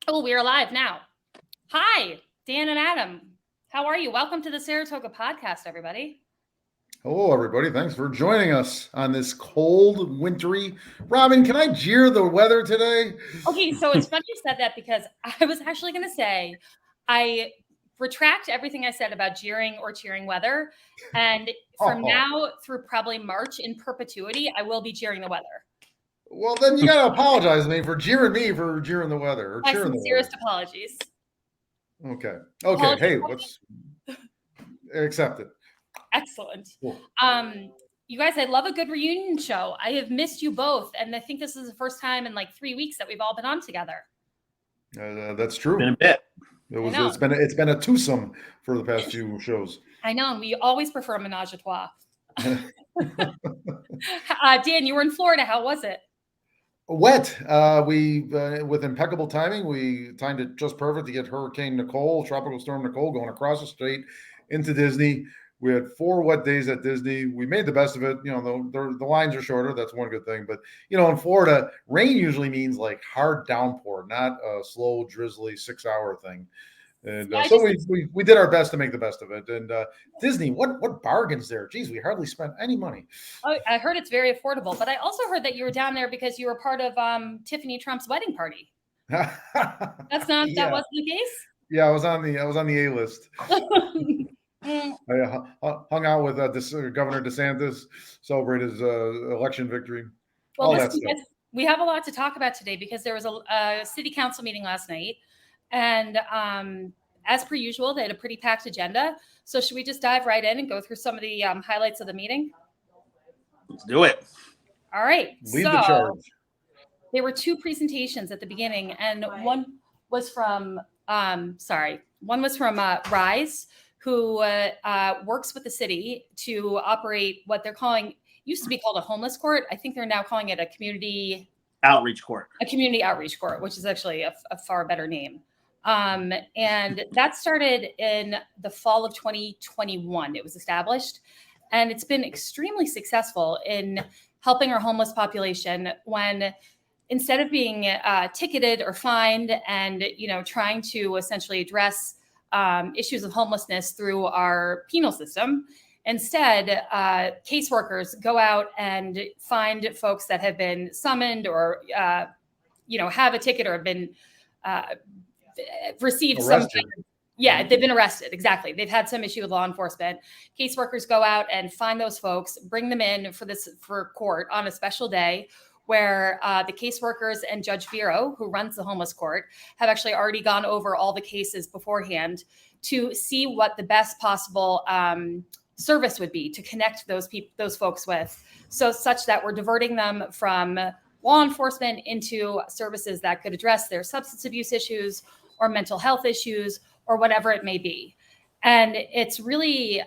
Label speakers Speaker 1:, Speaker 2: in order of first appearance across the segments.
Speaker 1: Oh, we're live now. Hi, Dan and Adam. How are you? Welcome to the Saratoga podcast, everybody.
Speaker 2: Hello, everybody. Thanks for joining us on this cold, wintry. Robin, can I jeer the weather today?
Speaker 1: Okay, so it's funny you said that because I was actually going to say I retract everything I said about jeering or cheering weather. And from now through probably March in perpetuity, I will be jeering the weather.
Speaker 2: Well, then you got to apologize to me for jeering the weather or
Speaker 1: My
Speaker 2: cheering the
Speaker 1: sincerest
Speaker 2: weather.
Speaker 1: apologies.
Speaker 2: Okay.
Speaker 1: Apologies.
Speaker 2: Hey, let's accept it.
Speaker 1: Excellent.
Speaker 2: Cool.
Speaker 1: You guys, I love a good reunion show. I have missed you both, and I think this is the first time in like 3 weeks that we've all been on together.
Speaker 2: That's true.
Speaker 3: Been a bit.
Speaker 2: It's been a twosome for the past few shows.
Speaker 1: I know, and we always prefer menage a trois. Dan, you were in Florida. How was it?
Speaker 2: Wet. We with impeccable timing, we timed it just perfect to get Tropical Storm Nicole, going across the strait into Disney. We had 4 wet days at Disney. We made the best of it. You know, the lines are shorter. That's one good thing. But, you know, in Florida, rain usually means like hard downpour, not a slow, drizzly 6-hour thing. And so we did our best to make the best of it. And Disney, what bargains there? Geez, we hardly spent any money.
Speaker 1: Oh, I heard it's very affordable. But I also heard that you were down there because you were part of Tiffany Trump's wedding party. That wasn't the case?
Speaker 2: Yeah, I was on the A list. I hung out with Governor DeSantis, celebrated his election victory.
Speaker 1: Well, listen, we have a lot to talk about today because there was a city council meeting last night. And as per usual, they had a pretty packed agenda. So should we just dive right in and go through some of the highlights of the meeting?
Speaker 3: Let's do it.
Speaker 1: All right.
Speaker 2: Lead the charge.
Speaker 1: There were 2 presentations at the beginning, and one was from Rise, who works with the city to operate what they're calling, used to be called a homeless court. I think they're now calling it a community outreach court, which is actually a far better name. And that started in the fall of 2021. It was established, and it's been extremely successful in helping our homeless population when instead of being ticketed or fined and, you know, trying to essentially address issues of homelessness through our penal system. Instead, caseworkers go out and find folks that have been summoned or, have a ticket or have been received
Speaker 2: arrested.
Speaker 1: some kind of, they've been arrested. Exactly. They've had some issue with law enforcement. Caseworkers go out and find those folks, bring them in for court on a special day where the caseworkers and Judge Vero, who runs the homeless court, have actually already gone over all the cases beforehand to see what the best possible service would be to connect those folks with, so such that we're diverting them from law enforcement into services that could address their substance abuse issues or mental health issues or whatever it may be. And it's really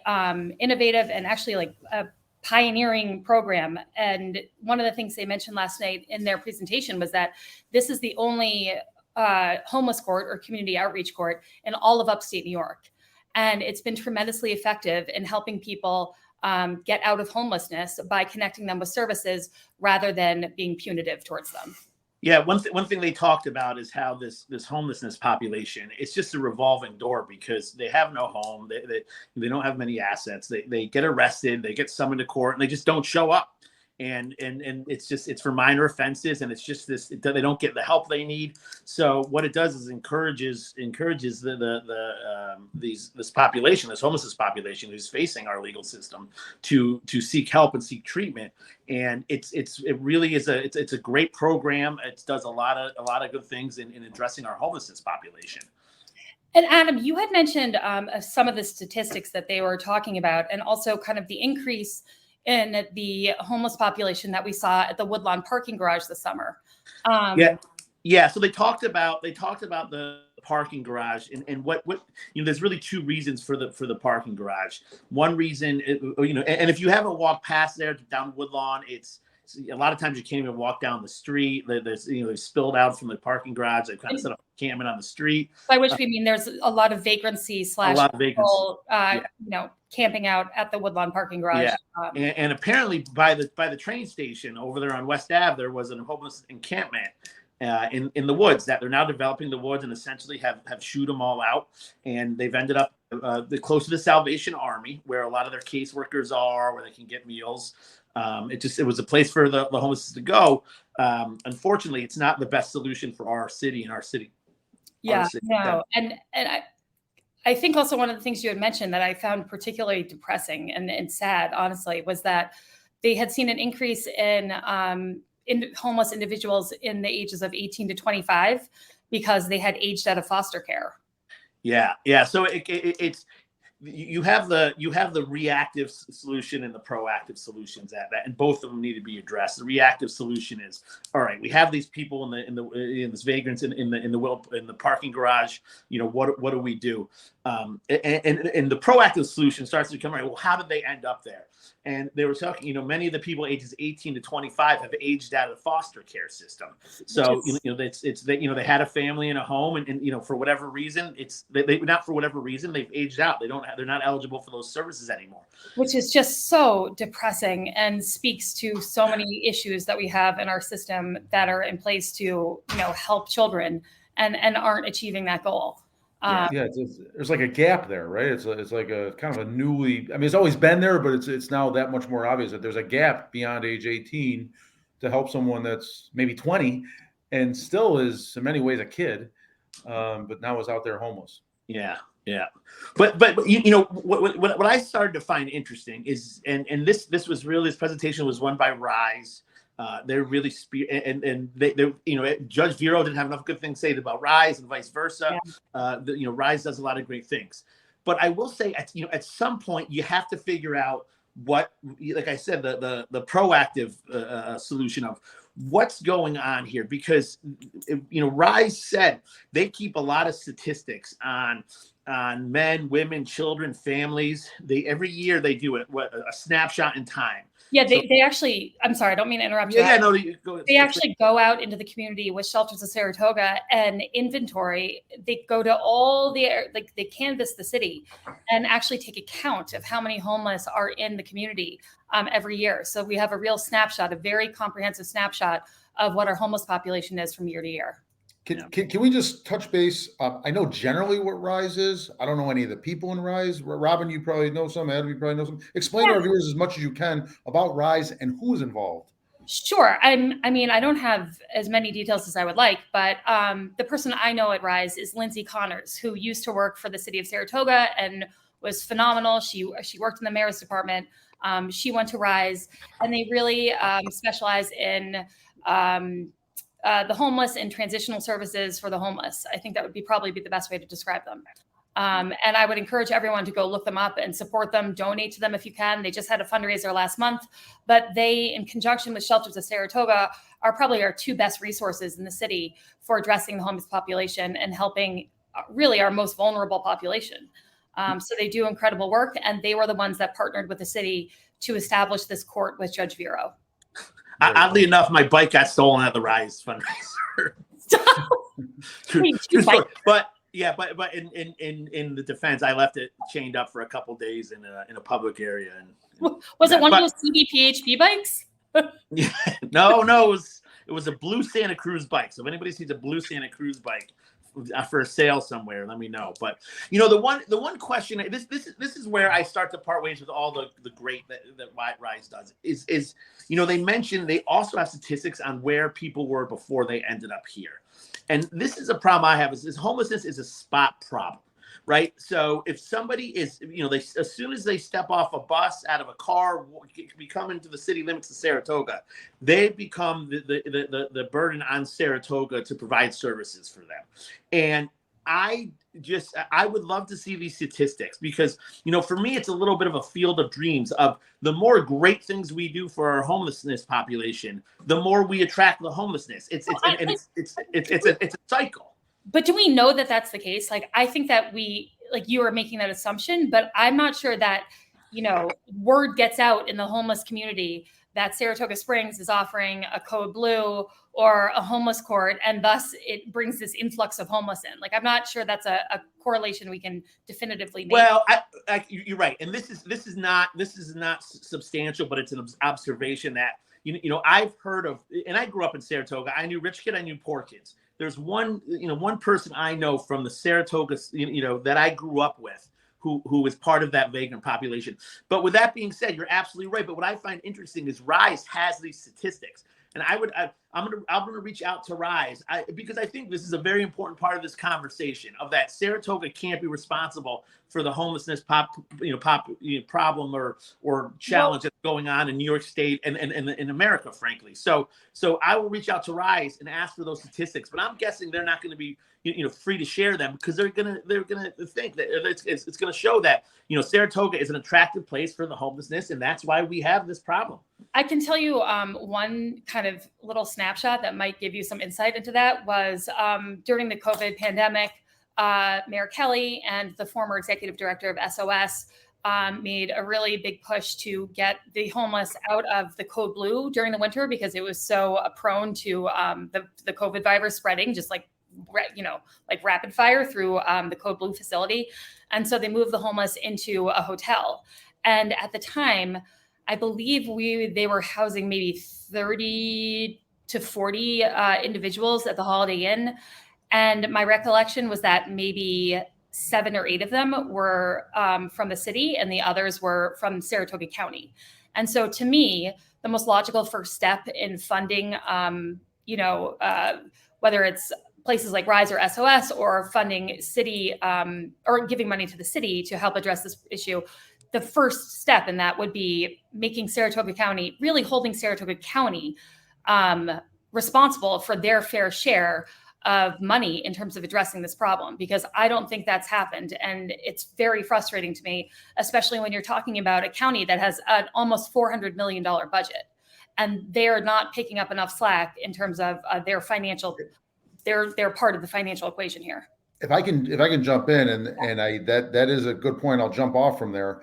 Speaker 1: innovative and actually like a pioneering program. And one of the things they mentioned last night in their presentation was that this is the only homeless court or community outreach court in all of upstate New York. And it's been tremendously effective in helping people get out of homelessness by connecting them with services rather than being punitive towards them.
Speaker 3: Yeah, one thing they talked about is how this homelessness population, it's just a revolving door because they have no home, they don't have many assets, they get arrested, they get summoned to court, and they just don't show up. And it's for minor offenses, and it's just they don't get the help they need. So what it does is encourages this population, this homelessness population who's facing our legal system to seek help and seek treatment. And it really is a great program. It does a lot of good things in addressing our homelessness population.
Speaker 1: And Adam, you had mentioned some of the statistics that they were talking about, and also kind of the increase in the homeless population that we saw at the Woodlawn parking garage this summer.
Speaker 3: So they talked about the parking garage and what there's really 2 reasons for the parking garage. One reason, and if you haven't walked past there down Woodlawn, it's a lot of times you can't even walk down the street. They're spilled out from the parking garage. They've kind of set up encampment on the street.
Speaker 1: By which we mean there's a lot of vagrancy people, camping out at the Woodlawn parking garage.
Speaker 3: Yeah. And apparently by the train station over there on West Ave, there was a homeless encampment. in the woods, that they're now developing the woods and essentially have shoot them all out. And they've ended up close to the Salvation Army, where a lot of their caseworkers are, where they can get meals. It was a place for the homeless to go. Unfortunately, it's not the best solution for our city and our city.
Speaker 1: Yeah, no. And I think also one of the things you had mentioned that I found particularly depressing and sad, honestly, was that they had seen an increase in homeless individuals in the ages of 18 to 25 because they had aged out of foster care.
Speaker 3: Yeah. So it's you have the reactive solution and the proactive solutions at that, and both of them need to be addressed. The reactive solution is, all right, we have these people in this vagrants in the parking garage. What do we do? And the proactive solution starts to come, all right, well, how did they end up there? And they were talking, many of the people ages 18 to 25 have aged out of the foster care system. So, they had a family and a home, and for whatever reason, they've aged out. They're not eligible for those services anymore.
Speaker 1: Which is just so depressing and speaks to so many issues that we have in our system that are in place to, help children and aren't achieving that goal.
Speaker 2: There's like a gap there, right? It's like a kind of a newly. I mean, it's always been there, but it's now that much more obvious that there's a gap beyond age 18 to help someone that's maybe 20 and still is in many ways a kid, but now is out there homeless.
Speaker 3: Yeah. But what I started to find interesting is, and this presentation was run by Rise. They're really and they Judge Vero didn't have enough good things to say about Rise and vice versa. Yeah. Rise does a lot of great things, but I will say at some point you have to figure out what, like I said, the proactive solution of what's going on here, because Rise said they keep a lot of statistics on men, women, children, families. Every year they do a snapshot in time.
Speaker 1: Yeah, they actually, I'm sorry, I don't mean to interrupt you.
Speaker 3: Yeah, no,
Speaker 1: they actually go out into the community with Shelters of Saratoga and inventory. They go to all they canvass the city and actually take account of how many homeless are in the community every year. So we have a real snapshot, a very comprehensive snapshot of what our homeless population is from year to year.
Speaker 2: Can we just touch base? I know generally what Rise is. I don't know any of the people in Rise. Robin, you probably know some. Adam, you probably know some. Explain to our viewers as much as you can about Rise and who's involved.
Speaker 1: Sure. I mean, I don't have as many details as I would like, but the person I know at Rise is Lindsay Connors, who used to work for the city of Saratoga and was phenomenal. She worked in the mayor's department. She went to Rise, and they really specialize in the homeless and transitional services for the homeless. I think that would probably be the best way to describe them. And I would encourage everyone to go look them up and support them, donate to them if you can. They just had a fundraiser last month, but they, in conjunction with Shelters of Saratoga, are probably our two best resources in the city for addressing the homeless population and helping really our most vulnerable population. So they do incredible work, and they were the ones that partnered with the city to establish this court with Judge Vero.
Speaker 3: Oddly enough, my bike got stolen at the Rise fundraiser. But in the defense, I left it chained up for a couple of days in a public area. And
Speaker 1: was it one of those CBPHP bikes?
Speaker 3: No, it was a blue Santa Cruz bike. So if anybody sees a blue Santa Cruz bike for a sale somewhere, let me know. But the one question, this is where I start to part ways with all the great that Rise does is they mentioned they also have statistics on where people were before they ended up here. And this is a problem I have is homelessness is a spot problem, right? So if somebody is, as soon as they step off a bus, out of a car, we come into the city limits of Saratoga, they become the burden on Saratoga to provide services for them. And I would love to see these statistics because, for me, it's a little bit of a field of dreams of the more great things we do for our homelessness population, the more we attract the homelessness. It's a cycle.
Speaker 1: But do we know that that's the case? Like, I think that you are making that assumption, but I'm not sure that, word gets out in the homeless community that Saratoga Springs is offering a code blue or a homeless court, and thus it brings this influx of homeless in. Like, I'm not sure that's a correlation we can definitively make.
Speaker 3: Well, you're right, and this is not substantial, but it's an observation that I've heard of, and I grew up in Saratoga. I knew rich kid, I knew poor kids. There's one person I know from the Saratoga, that I grew up with, who was part of that vagrant population. But with that being said, you're absolutely right. But what I find interesting is Rise has these statistics. And I'm gonna reach out to Rise because I think this is a very important part of this conversation, of that Saratoga can't be responsible for the homelessness problem or challenge that's going on in New York State and in America, frankly. So I will reach out to Rise and ask for those statistics, but I'm guessing they're not going to be free to share them, because they're gonna think that it's gonna show that Saratoga is an attractive place for the homelessness, and that's why we have this problem.
Speaker 1: I can tell you one kind of little snapshot that might give you some insight into that was during the COVID pandemic, Mayor Kelly and the former executive director of SOS made a really big push to get the homeless out of the code blue during the winter, because it was so prone to the COVID virus spreading, just like rapid fire through the code blue facility. And so they moved the homeless into a hotel. And at the time, I believe they were housing maybe 30 to 40 individuals at the Holiday Inn. And my recollection was that maybe 7 or 8 of them were from the city, and the others were from Saratoga County. And so to me, the most logical first step in funding, whether it's places like Rise or SOS, or funding city or giving money to the city to help address this issue, the first step in that would be making Saratoga County, really holding Saratoga County responsible for their fair share of money in terms of addressing this problem, because I don't think that's happened. And it's very frustrating to me, especially when you're talking about a county that has an almost $400 million budget, and they're not picking up enough slack in terms of their financial. They're part of the financial equation here.
Speaker 2: If I can jump in, and that is a good point. I'll jump off from there.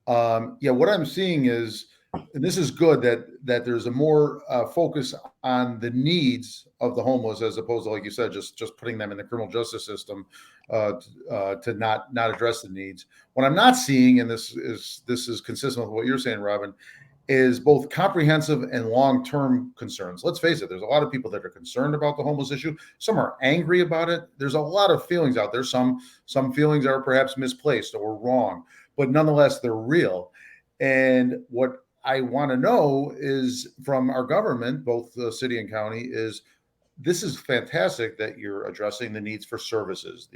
Speaker 2: What I'm seeing is, and this is good, that there's a more focus on the needs of the homeless, as opposed to, like you said, just putting them in the criminal justice system to not address the needs. What I'm not seeing, and this is consistent with what you're saying, Robin, is both comprehensive and long-term concerns. Let's face it, there's a lot of people that are concerned about the homeless issue. Some are angry about it. There's a lot of feelings out there. Some feelings are perhaps misplaced or wrong, but nonetheless, they're real. And what I want to know is from our government, both the city and county, is this is fantastic that you're addressing the needs for services.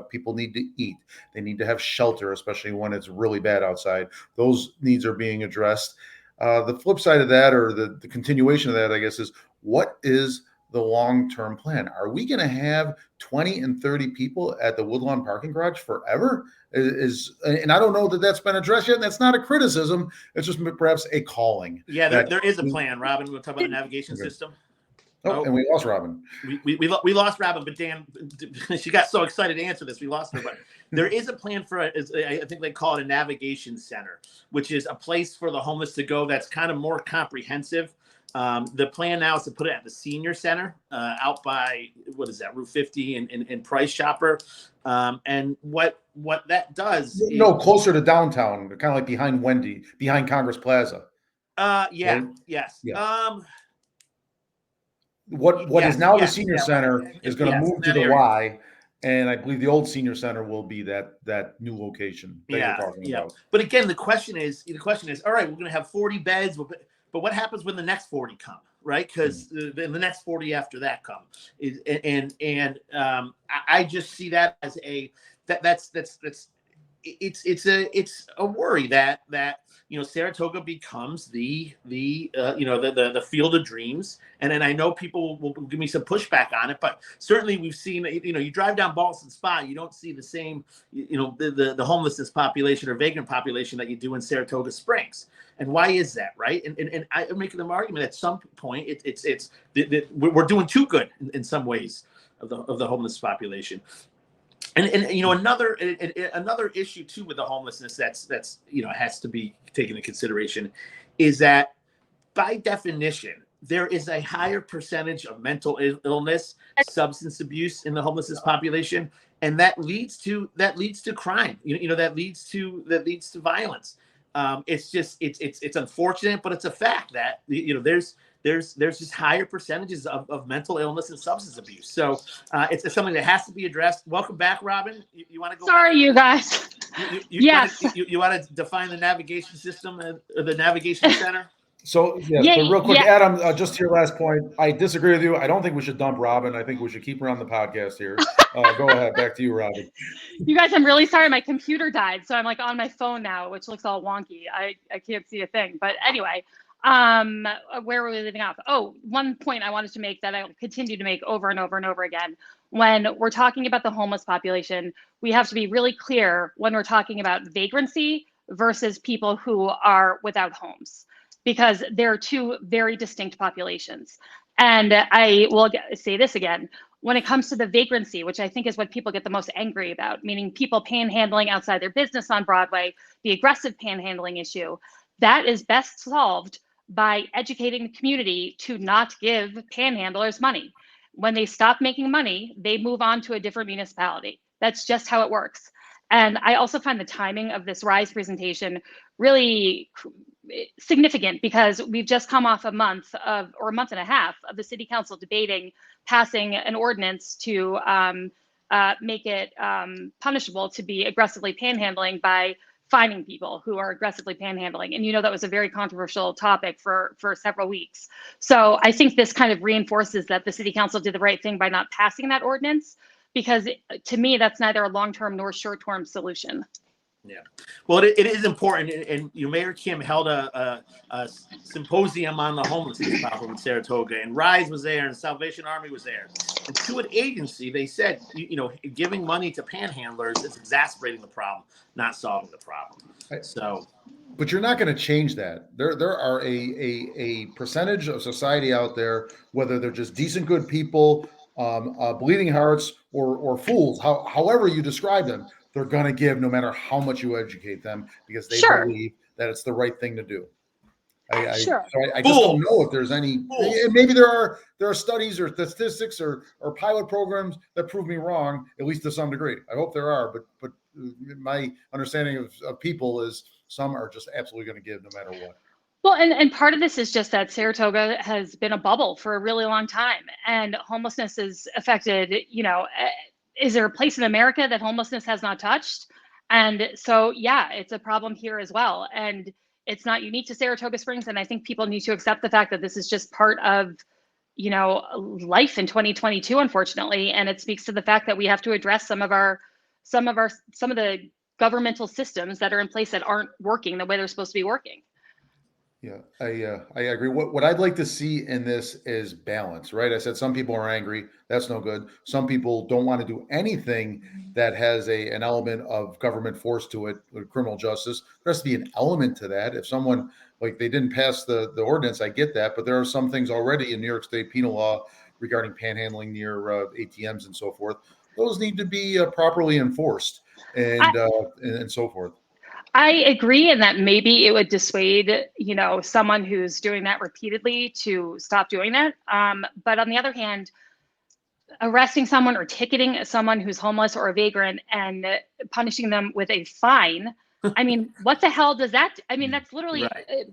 Speaker 2: People need to eat. They need to have shelter, especially when it's really bad outside. Those needs are being addressed. The flip side of that, or the continuation of that, I guess, is what is the long-term plan? Are we going to have 20 and 30 people at the Woodlawn parking garage forever? And I don't know that that's been addressed yet. And that's not a criticism. It's just perhaps a calling.
Speaker 3: Yeah, there is a plan, Robin. We'll talk about the navigation system.
Speaker 2: Oh, and we lost Robin.
Speaker 3: We lost Robin, but Dan, she got so excited to answer this, we lost her. But there is a plan for, I think they call it a navigation center, which is a place for the homeless to go that's kind of more comprehensive. The plan now is to put it at the senior center out by, what is that, Route 50 and Price Chopper. And what that does is,
Speaker 2: closer to downtown, kind of like behind Congress Plaza.
Speaker 3: Yes.
Speaker 2: What is now the senior center is going to move to the Y, and I believe the old senior center will be that new location that you're talking about.
Speaker 3: But again, the question is, all right, we're going to have 40 beds, but what happens when the next 40 come, right? Because the next 40 after that come, I just see that as it's a worry that Saratoga becomes the field of dreams. And then I know people will give me some pushback on it, but certainly we've seen, you drive down Ballston Spa, you don't see the same, the homelessness population or vagrant population that you do in Saratoga Springs. And why is that, right? And I'm making the argument at some point we're doing too good in some ways of the homeless population. And another issue too with the homelessness that's has to be taken into consideration is that by definition there is a higher percentage of mental illness, substance abuse in the homelessness population, and that leads to crime. That leads to violence. It's just it's unfortunate, but it's a fact that there's just higher percentages of mental illness and substance abuse. So it's something that has to be addressed. Welcome back, Robin. You want to go?
Speaker 4: Sorry, you guys.
Speaker 3: Yes. You want to define the navigation system, the navigation center?
Speaker 2: So, but real quick, Adam, just to your last point, I disagree with you. I don't think we should dump Robin. I think we should keep her on the podcast here. Go ahead. Back to you, Robin.
Speaker 4: You guys, I'm really sorry. My computer died. So I'm like on my phone now, which looks all wonky. I can't see a thing. But anyway, where were we leaving off? Oh, one point I wanted to make that I will continue to make over and over and over again. When we're talking about the homeless population, we have to be really clear when we're talking about vagrancy versus people who are without homes, because there are two very distinct populations. And I will say this again, when it comes to the vagrancy, which I think is what people get the most angry about, meaning people panhandling outside their business on Broadway, the aggressive panhandling issue, that is best solved by educating the community to not give panhandlers money. When they stop making money, they move on to a different municipality. That's just how it works. And I also find the timing of this RISE presentation really significant, because we've just come off a month and a half of the city council debating passing an ordinance to make it punishable to be aggressively panhandling by finding people who are aggressively panhandling. And that was a very controversial topic for several weeks. So I think this kind of reinforces that the city council did the right thing by not passing that ordinance, because to me, that's neither a long-term nor short-term solution.
Speaker 3: Yeah, well, it is important, and Mayor Kim held a symposium on the homelessness problem in Saratoga, and RISE was there, and Salvation Army was there. And to an agency, they said, giving money to panhandlers is exacerbating the problem, not solving the problem. So,
Speaker 2: but you're not going to change that. There are a percentage of society out there, whether they're just decent, good people, bleeding hearts, or fools, however you describe them. They're going to give no matter how much you educate them, because they believe that it's the right thing to do. I just don't know if there's any. Maybe there are studies or statistics or pilot programs that prove me wrong, at least to some degree. I hope there are, but my understanding of people is some are just absolutely going to give no matter what.
Speaker 4: Well, and part of this is just that Saratoga has been a bubble for a really long time, and homelessness is affected, is there a place in America that homelessness has not touched? And so, it's a problem here as well. And it's not unique to Saratoga Springs. And I think people need to accept the fact that this is just part of, life in 2022, unfortunately. And it speaks to the fact that we have to address some of the governmental systems that are in place that aren't working the way they're supposed to be working.
Speaker 2: Yeah, I agree. What I'd like to see in this is balance, right? I said some people are angry. That's no good. Some people don't want to do anything that has an element of government force to it, criminal justice. There has to be an element to that. If someone, like, they didn't pass the ordinance, I get that, but there are some things already in New York State penal law regarding panhandling near ATMs and so forth. Those need to be properly enforced and so forth.
Speaker 4: I agree, and that maybe it would dissuade, someone who's doing that repeatedly to stop doing that. But on the other hand, arresting someone or ticketing someone who's homeless or a vagrant and punishing them with a fine, I mean, what the hell does that? I mean, that's literally,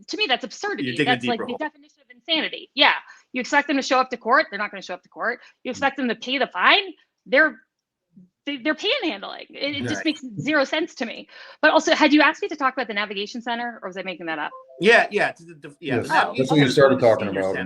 Speaker 4: to me, that's absurdity. That's like the definition of insanity. Yeah, you expect them to show up to court, they're not going to show up to court. You expect them to pay the fine, they're panhandling. It just makes zero sense to me. But also, had you asked me to talk about the navigation center, or was I making that up?
Speaker 2: Yes, that's what you started talking about.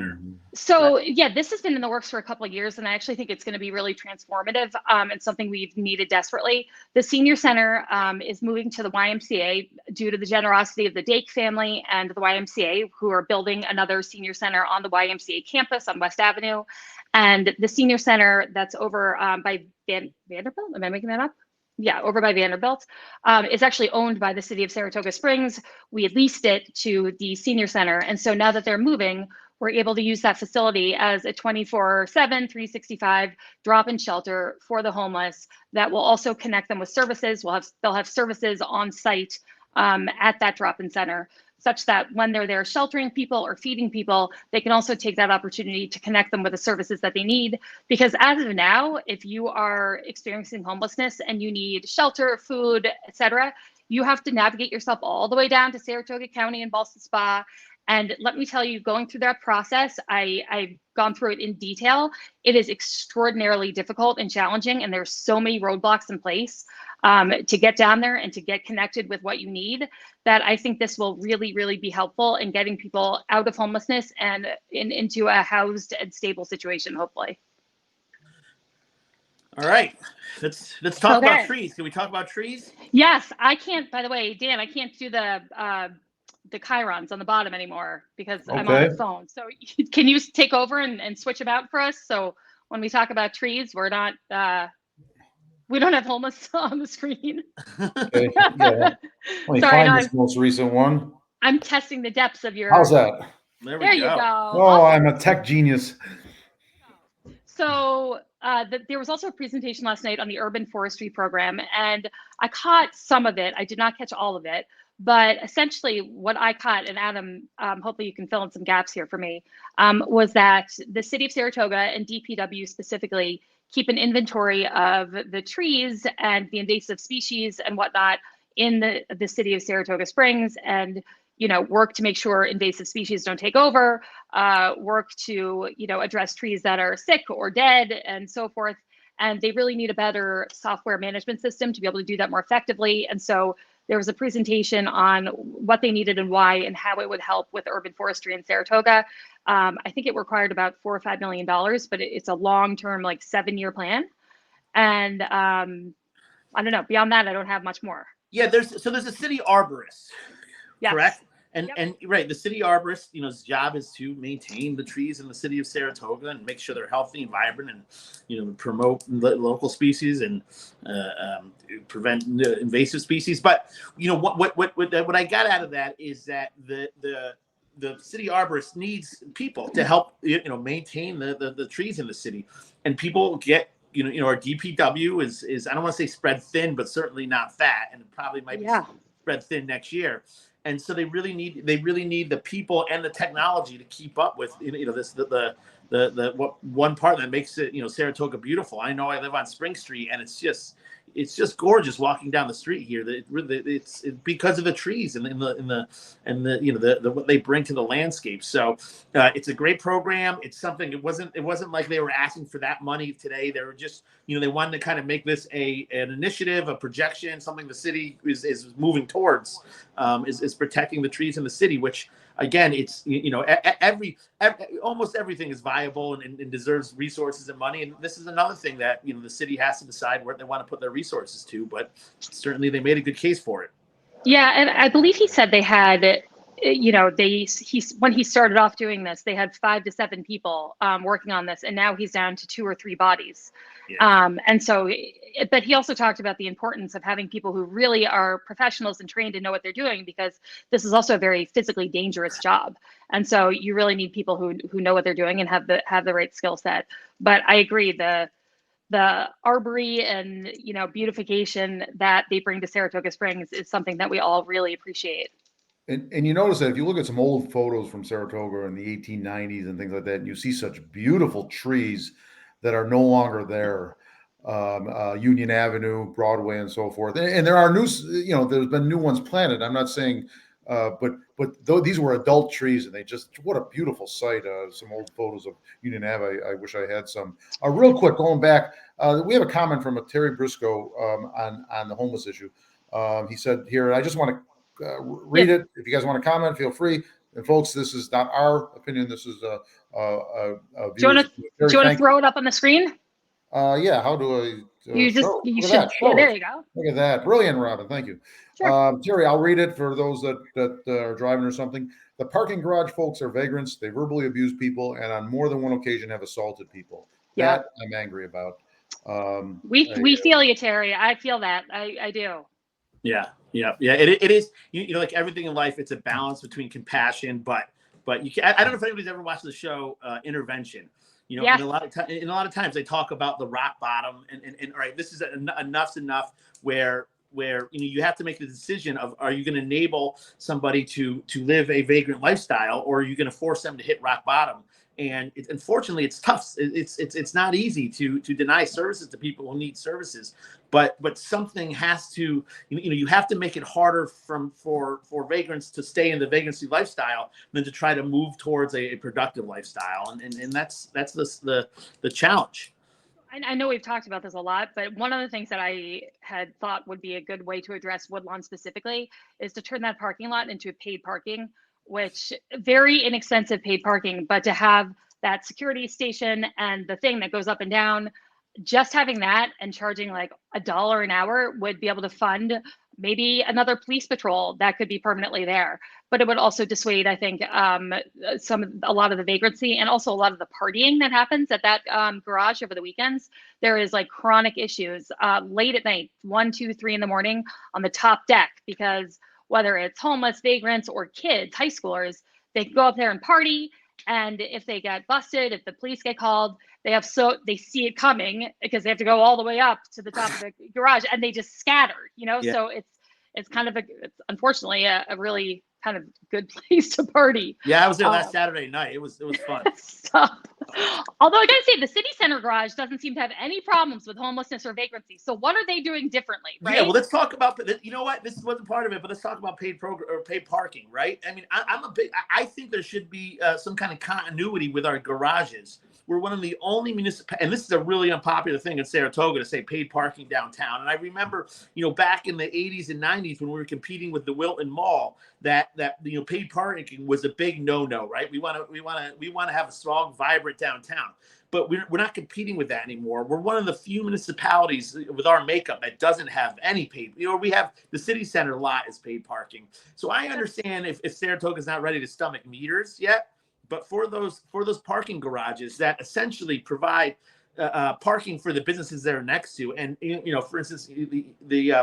Speaker 4: So this has been in the works for a couple of years, and I actually think it's going to be really transformative and something we've needed desperately. The senior center is moving to the YMCA due to the generosity of the Dake family and the YMCA, who are building another senior center on the YMCA campus on West Avenue. And the senior center that's over by Vanderbilt, am I making that up? Yeah, over by Vanderbilt, is actually owned by the city of Saratoga Springs. We leased it to the senior center. And so now that they're moving, we're able to use that facility as a 24/7, 365 drop-in shelter for the homeless that will also connect them with services. They'll have services on site at that drop-in center, such that when they're there sheltering people or feeding people, they can also take that opportunity to connect them with the services that they need. Because as of now, if you are experiencing homelessness and you need shelter, food, etc., you have to navigate yourself all the way down to Saratoga County and Ballston Spa. And let me tell you, going through that process, I've gone through it in detail. It is extraordinarily difficult and challenging, and there's so many roadblocks in place to get down there and to get connected with what you need, that I think this will really, really be helpful in getting people out of homelessness and into a housed and stable situation, hopefully.
Speaker 3: All right, let's talk
Speaker 4: Okay.
Speaker 3: about trees. Can we talk about trees?
Speaker 4: Yes, I can't. By the way, Dan, I can't do the chyrons on the bottom anymore because I'm on the phone. So can you take over and switch it out for us? So when we talk about trees, we're not we don't have homeless on the screen.
Speaker 2: Okay. Yeah. Let me
Speaker 4: Sorry,
Speaker 2: find this most recent one.
Speaker 4: I'm testing the depths of your.
Speaker 2: How's that?
Speaker 4: There you go.
Speaker 2: Oh,
Speaker 4: Awesome.
Speaker 2: I'm a tech genius.
Speaker 4: So there was also a presentation last night on the Urban Forestry program, and I caught some of it. I did not catch all of it, but essentially what I caught, and Adam, hopefully you can fill in some gaps here for me, was that the city of Saratoga and DPW specifically keep an inventory of the trees and the invasive species and whatnot in the city of Saratoga Springs, and work to make sure invasive species don't take over, work to, address trees that are sick or dead and so forth. And they really need a better software management system to be able to do that more effectively. And so there was a presentation on what they needed and why and how it would help with urban forestry in Saratoga. I think it required about $4 or $5 million, but it's a long-term, like 7-year plan. And I don't know, beyond that, I don't have much more.
Speaker 3: Yeah, there's a city arborist,
Speaker 4: Yes.
Speaker 3: correct? And right, the city arborist, his job is to maintain the trees in the city of Saratoga and make sure they're healthy and vibrant, and promote local species and prevent invasive species. But what I got out of that is that the city arborist needs people to help maintain the trees in the city, and people get our DPW is I don't want to say spread thin, but certainly not fat, and it probably might be spread thin next year. And so they really need the people and the technology to keep up with the one part that makes it Saratoga beautiful. I know I live on Spring Street, and it's just gorgeous walking down the street here. It's because of the trees and the what they bring to the landscape. So it's a great program. It's something. It wasn't like they were asking for that money today. They were just they wanted to kind of make this an initiative, a projection, something the city is moving towards. Is protecting the trees in the city, which again, it's almost everything is viable and deserves resources and money. And this is another thing that the city has to decide where they want to put their resources to. But certainly, they made a good case for it.
Speaker 4: Yeah, and I believe he said they had, when he started off doing this, they had 5 to 7 people working on this, and now he's down to 2 or 3 bodies. Yeah. And so, but he also talked about the importance of having people who really are professionals and trained to know what they're doing, because this is also a very physically dangerous job. And so you really need people who know what they're doing and have the right skill set. But I agree, the arbory and beautification that they bring to Saratoga Springs is something that we all really appreciate.
Speaker 2: And you notice that if you look at some old photos from Saratoga in the 1890s and things like that, and you see such beautiful trees that are no longer there, Union Avenue, Broadway, and so forth. And there are new, there's been new ones planted. I'm not saying, but these were adult trees, and what a beautiful sight. Some old photos of Union Ave. I wish I had some. Real quick, going back, we have a comment from Terry Briscoe on the homeless issue. He said here, I just want to read it. If you guys want to comment, feel free. And folks, this is not our opinion. This is a
Speaker 4: do you want to throw it up on the screen?
Speaker 2: Yeah. How do I?
Speaker 4: You should. Yeah, there you go.
Speaker 2: Look at that. Brilliant, Robin. Thank you.
Speaker 4: Sure.
Speaker 2: Terry, I'll read it for those that are driving or something. The parking garage folks are vagrants. They verbally abuse people, and on more than one occasion have assaulted people.
Speaker 4: Yeah.
Speaker 2: That I'm angry about.
Speaker 4: We feel you, Terry. I feel that. I do.
Speaker 3: Yeah. It is. Like everything in life, it's a balance between compassion, but you can. I don't know if anybody's ever watched the show Intervention.
Speaker 4: Yes.
Speaker 3: And a lot of times they talk about the rock bottom, and all right, this is enough's enough where you have to make the decision of, are you going to enable somebody to live a vagrant lifestyle, or are you going to force them to hit rock bottom? And unfortunately, it's tough. It's not easy to deny services to people who need services, but something has to, you have to make it harder for vagrants to stay in the vagrancy lifestyle than to try to move towards a productive lifestyle, and that's the challenge.
Speaker 4: I know we've talked about this a lot, but one of the things that I had thought would be a good way to address Woodlawn specifically is to turn that parking lot into paid parking, which very inexpensive paid parking, but to have that security station and the thing that goes up and down, just having that and charging like $1 an hour would be able to fund maybe another police patrol that could be permanently there. But it would also dissuade, I think, a lot of the vagrancy and also a lot of the partying that happens at that garage over the weekends. There is like chronic issues late at night, 1, 2, 3 in the morning on the top deck, because whether it's homeless, vagrants, or kids, high schoolers, they go up there and party. And if they get busted, if the police get called, they see it coming because they have to go all the way up to the top of the garage and they just scatter, Yeah. So it's kind of it's unfortunately a really kind of good place to party.
Speaker 3: Yeah, I was there last Saturday night. It was fun.
Speaker 4: Although I gotta say, the city center garage doesn't seem to have any problems with homelessness or vagrancy. So what are they doing differently, right?
Speaker 3: Yeah, well, let's talk about, you know what, this wasn't part of it, but let's talk about paid parking, right? I mean, I think there should be some kind of continuity with our garages. We're one of the only municipalities, and this is a really unpopular thing in Saratoga to say paid parking downtown. And I remember, back in the 80s and 90s when we were competing with the Wilton Mall, that paid parking was a big no-no, right? We want to have a strong, vibrant downtown, but we're not competing with that anymore. We're one of the few municipalities with our makeup that doesn't have any paid. We have the city center lot is paid parking. So I understand if Saratoga's not ready to stomach meters yet. But for those parking garages that essentially provide parking for the businesses that are next to, and for instance, the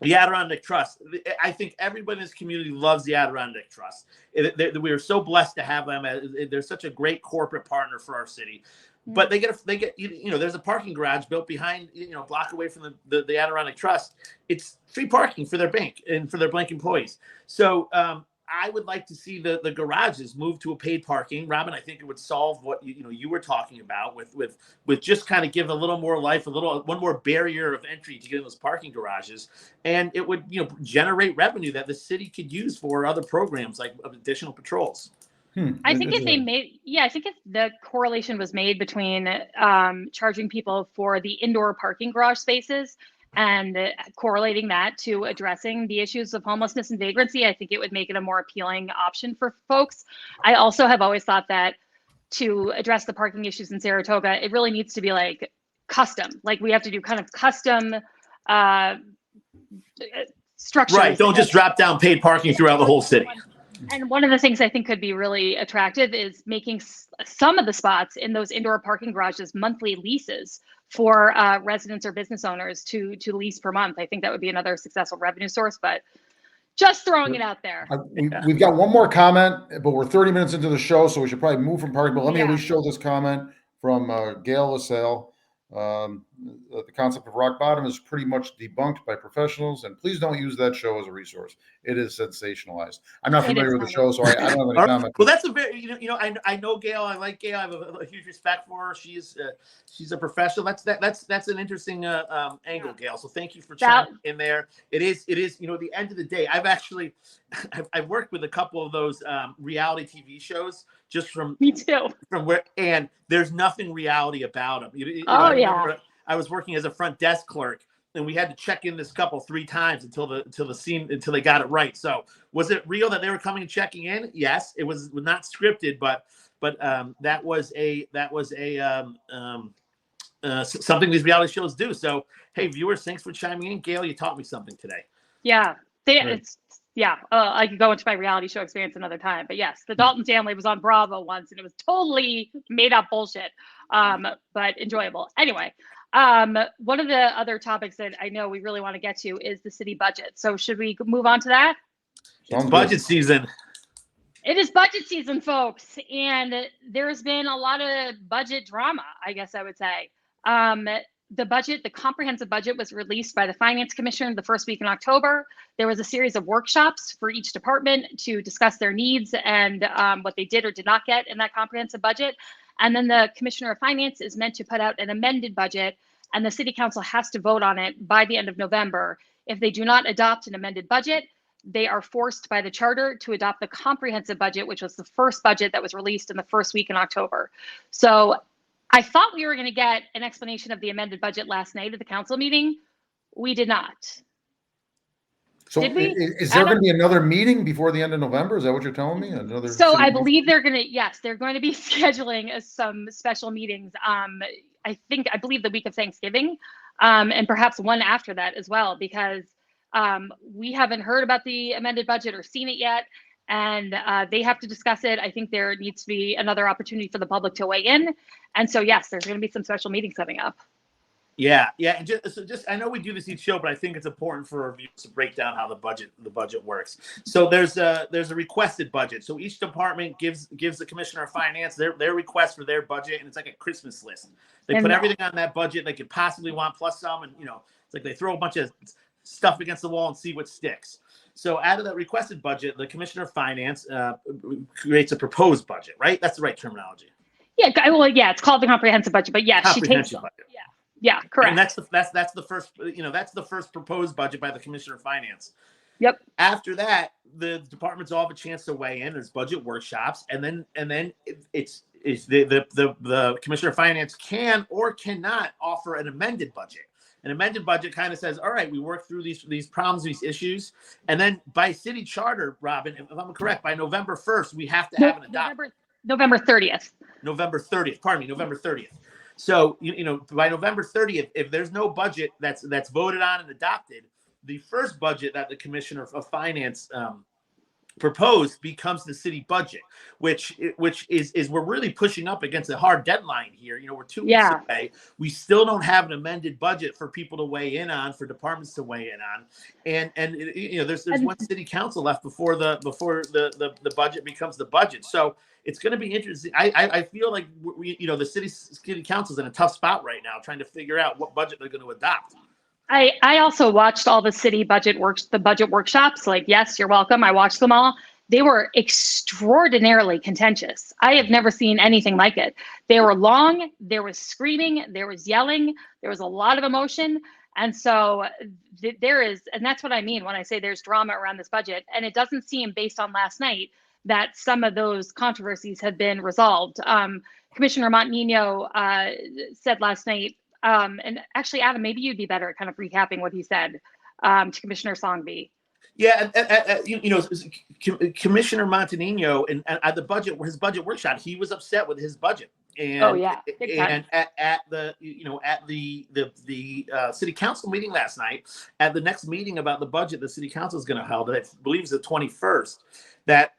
Speaker 3: Adirondack Trust, I think everybody in this community loves the Adirondack Trust. We are so blessed to have them. They're such a great corporate partner for our city. But they get there's a parking garage built behind, a block away from the Adirondack Trust. It's free parking for their bank and for their bank employees. So I would like to see the garages move to a paid parking. Robin, I think it would solve what you were talking about with just kind of give a little more life, one more barrier of entry to get in those parking garages, and it would generate revenue that the city could use for other programs like additional patrols.
Speaker 4: I think if the correlation was made between charging people for the indoor parking garage spaces and correlating that to addressing the issues of homelessness and vagrancy, I think it would make it a more appealing option for folks. I also have always thought that to address the parking issues in Saratoga, it really needs to be like custom. Like we have to do kind of custom structures.
Speaker 3: Right. Don't just drop down paid parking throughout the whole city.
Speaker 4: And one of the things I think could be really attractive is making some of the spots in those indoor parking garages monthly leases for residents or business owners to lease per month. I think that would be another successful revenue source, but just throwing it out there.
Speaker 2: We've got one more comment, but we're 30 minutes into the show, so we should probably move from parking. But let me at least show this comment from Gail LaSalle. The concept of rock bottom is pretty much debunked by professionals, and please don't use that show as a resource. It is sensationalized. I'm not familiar with the show, so I don't have any comment.
Speaker 3: Well, that's a very I know Gail. I like Gail. I have a huge respect for her. She's a professional. That's an interesting angle, Gail. So thank you for chiming in there. It is at the end of the day, I've worked with a couple of those reality TV shows. Just from
Speaker 4: me too.
Speaker 3: From where, and there's nothing reality about them. I was working as a front desk clerk, and we had to check in this couple 3 times until they got it right. So was it real that they were coming and checking in? Yes, it was not scripted, but that was something these reality shows do. So hey, viewers, thanks for chiming in. Gail, you taught me something today.
Speaker 4: Yeah, I could go into my reality show experience another time, but yes, the Dalton family was on Bravo once, and it was totally made up bullshit, but enjoyable. Anyway, one of the other topics that I know we really want to get to is the city budget. So should we move on to that?
Speaker 3: It's budget season.
Speaker 4: It is budget season, folks, and there's been a lot of budget drama, I guess I would say. the comprehensive budget was released by the Finance Commissioner the first week in October. There was a series of workshops for each department to discuss their needs and what they did or did not get in that comprehensive budget. And then the Commissioner of Finance is meant to put out an amended budget, and the City Council has to vote on it by the end of November. If they do not adopt an amended budget, they are forced by the charter to adopt the comprehensive budget, which was the first budget that was released in the first week in October. So I thought we were going to get an explanation of the amended budget last night at the council meeting. We did not.
Speaker 2: So
Speaker 4: Did we?
Speaker 2: is there going to be another meeting before the end of November? Is that what you're telling me? Another
Speaker 4: So
Speaker 2: city
Speaker 4: I
Speaker 2: council?
Speaker 4: believe they're going to be scheduling some special meetings. I believe the week of Thanksgiving, and perhaps one after that as well, because we haven't heard about the amended budget or seen it yet, and they have to discuss it. I think there needs to be another opportunity for the public to weigh in. And so, yes, there's going to be some special meetings coming up.
Speaker 3: Yeah. And just I know we do this each show, but I think it's important for our viewers to break down how the budget works. So there's a requested budget. So each department gives the Commissioner of Finance their request for their budget, and it's like a Christmas list. They put everything on that budget they could possibly want, plus some, and it's like they throw a bunch of stuff against the wall and see what sticks. So out of that requested budget, the Commissioner of Finance creates a proposed budget, right? That's the right terminology.
Speaker 4: Yeah, well, yeah, it's called the comprehensive budget, but yeah, she takes
Speaker 3: budget.
Speaker 4: Yeah, correct.
Speaker 3: And that's the first, that's the first proposed budget by the Commissioner of Finance.
Speaker 4: Yep.
Speaker 3: After that, the departments all have a chance to weigh in. There's budget workshops, and then it's the Commissioner of Finance can or cannot offer an amended budget. An amended budget kind of says, all right, we work through these problems, these issues, and then by city charter, Robin, if I'm correct, by November 1st, we have to have an adoption.
Speaker 4: November 30th.
Speaker 3: November 30th. So, by November 30th, if there's no budget that's voted on and adopted, the first budget that the Commissioner of Finance proposed becomes the city budget, which is we're really pushing up against a hard deadline here. We're 2 weeks away. We still don't have an amended budget for people to weigh in on, for departments to weigh in on, and there's one city council left before the budget becomes the budget. So it's going to be interesting. I feel like the city council's in a tough spot right now, trying to figure out what budget they're going to adopt.
Speaker 4: I also watched all the city budget workshops. Like, yes, you're welcome. I watched them all. They were extraordinarily contentious. I have never seen anything like it. They were long. There was screaming. There was yelling. There was a lot of emotion. And so and that's what I mean when I say there's drama around this budget. And it doesn't seem, based on last night, that some of those controversies have been resolved. Commissioner Montenegro said last night, and actually, Adam, maybe you'd be better at kind of recapping what he said to Commissioner Songby.
Speaker 3: Yeah, Commissioner Montenegro and at his budget workshop, he was upset with his budget. And, and at the city council meeting last night, at the next meeting about the budget the city council is going to hold, I believe it's the 21st. That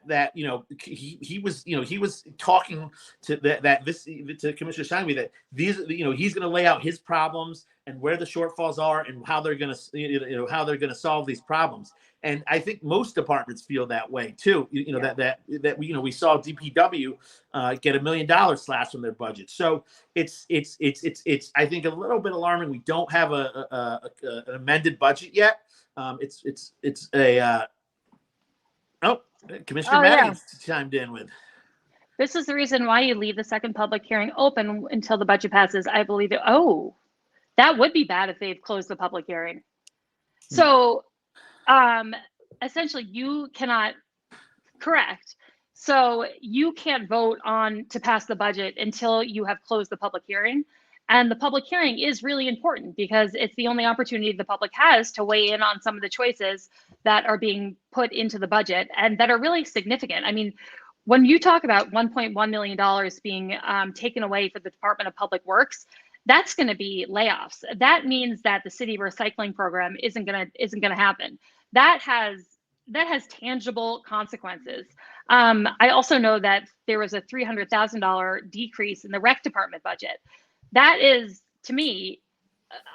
Speaker 3: he was talking to to Commissioner Shanby that these he's going to lay out his problems and where the shortfalls are and how they're going to solve these problems. And I think most departments feel that way too. That we saw DPW get $1 million slashed from their budget. So it's I think a little bit alarming. We don't have an amended budget yet. Commissioner Maddie chimed in with.
Speaker 4: This is the reason why you leave the second public hearing open until the budget passes. I believe it. Oh, that would be bad if they've closed the public hearing. So essentially you cannot, correct. So you can't vote to pass the budget until you have closed the public hearing. And the public hearing is really important because it's the only opportunity the public has to weigh in on some of the choices that are being put into the budget and that are really significant. I mean, when you talk about $1.1 million being taken away for the Department of Public Works, that's going to be layoffs. That means that the city recycling program isn't going to happen. That has tangible consequences. I also know that there was a $300,000 decrease in the rec department budget. That is, to me,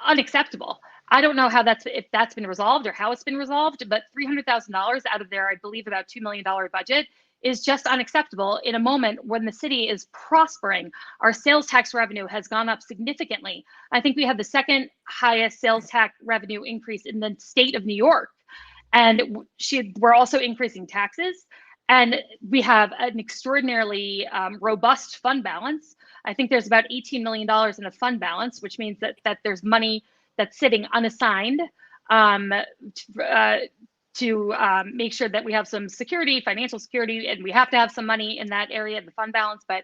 Speaker 4: unacceptable. I don't know if that's been resolved or how it's been resolved, but $300,000 out of their, I believe, about $2 million budget is just unacceptable in a moment when the city is prospering. Our sales tax revenue has gone up significantly. I think we have the second highest sales tax revenue increase in the state of New York. And we're also increasing taxes. And we have an extraordinarily robust fund balance. I think there's about $18 million in a fund balance, which means that there's money that's sitting unassigned to make sure that we have some security, financial security, and we have to have some money in that area of the fund balance. But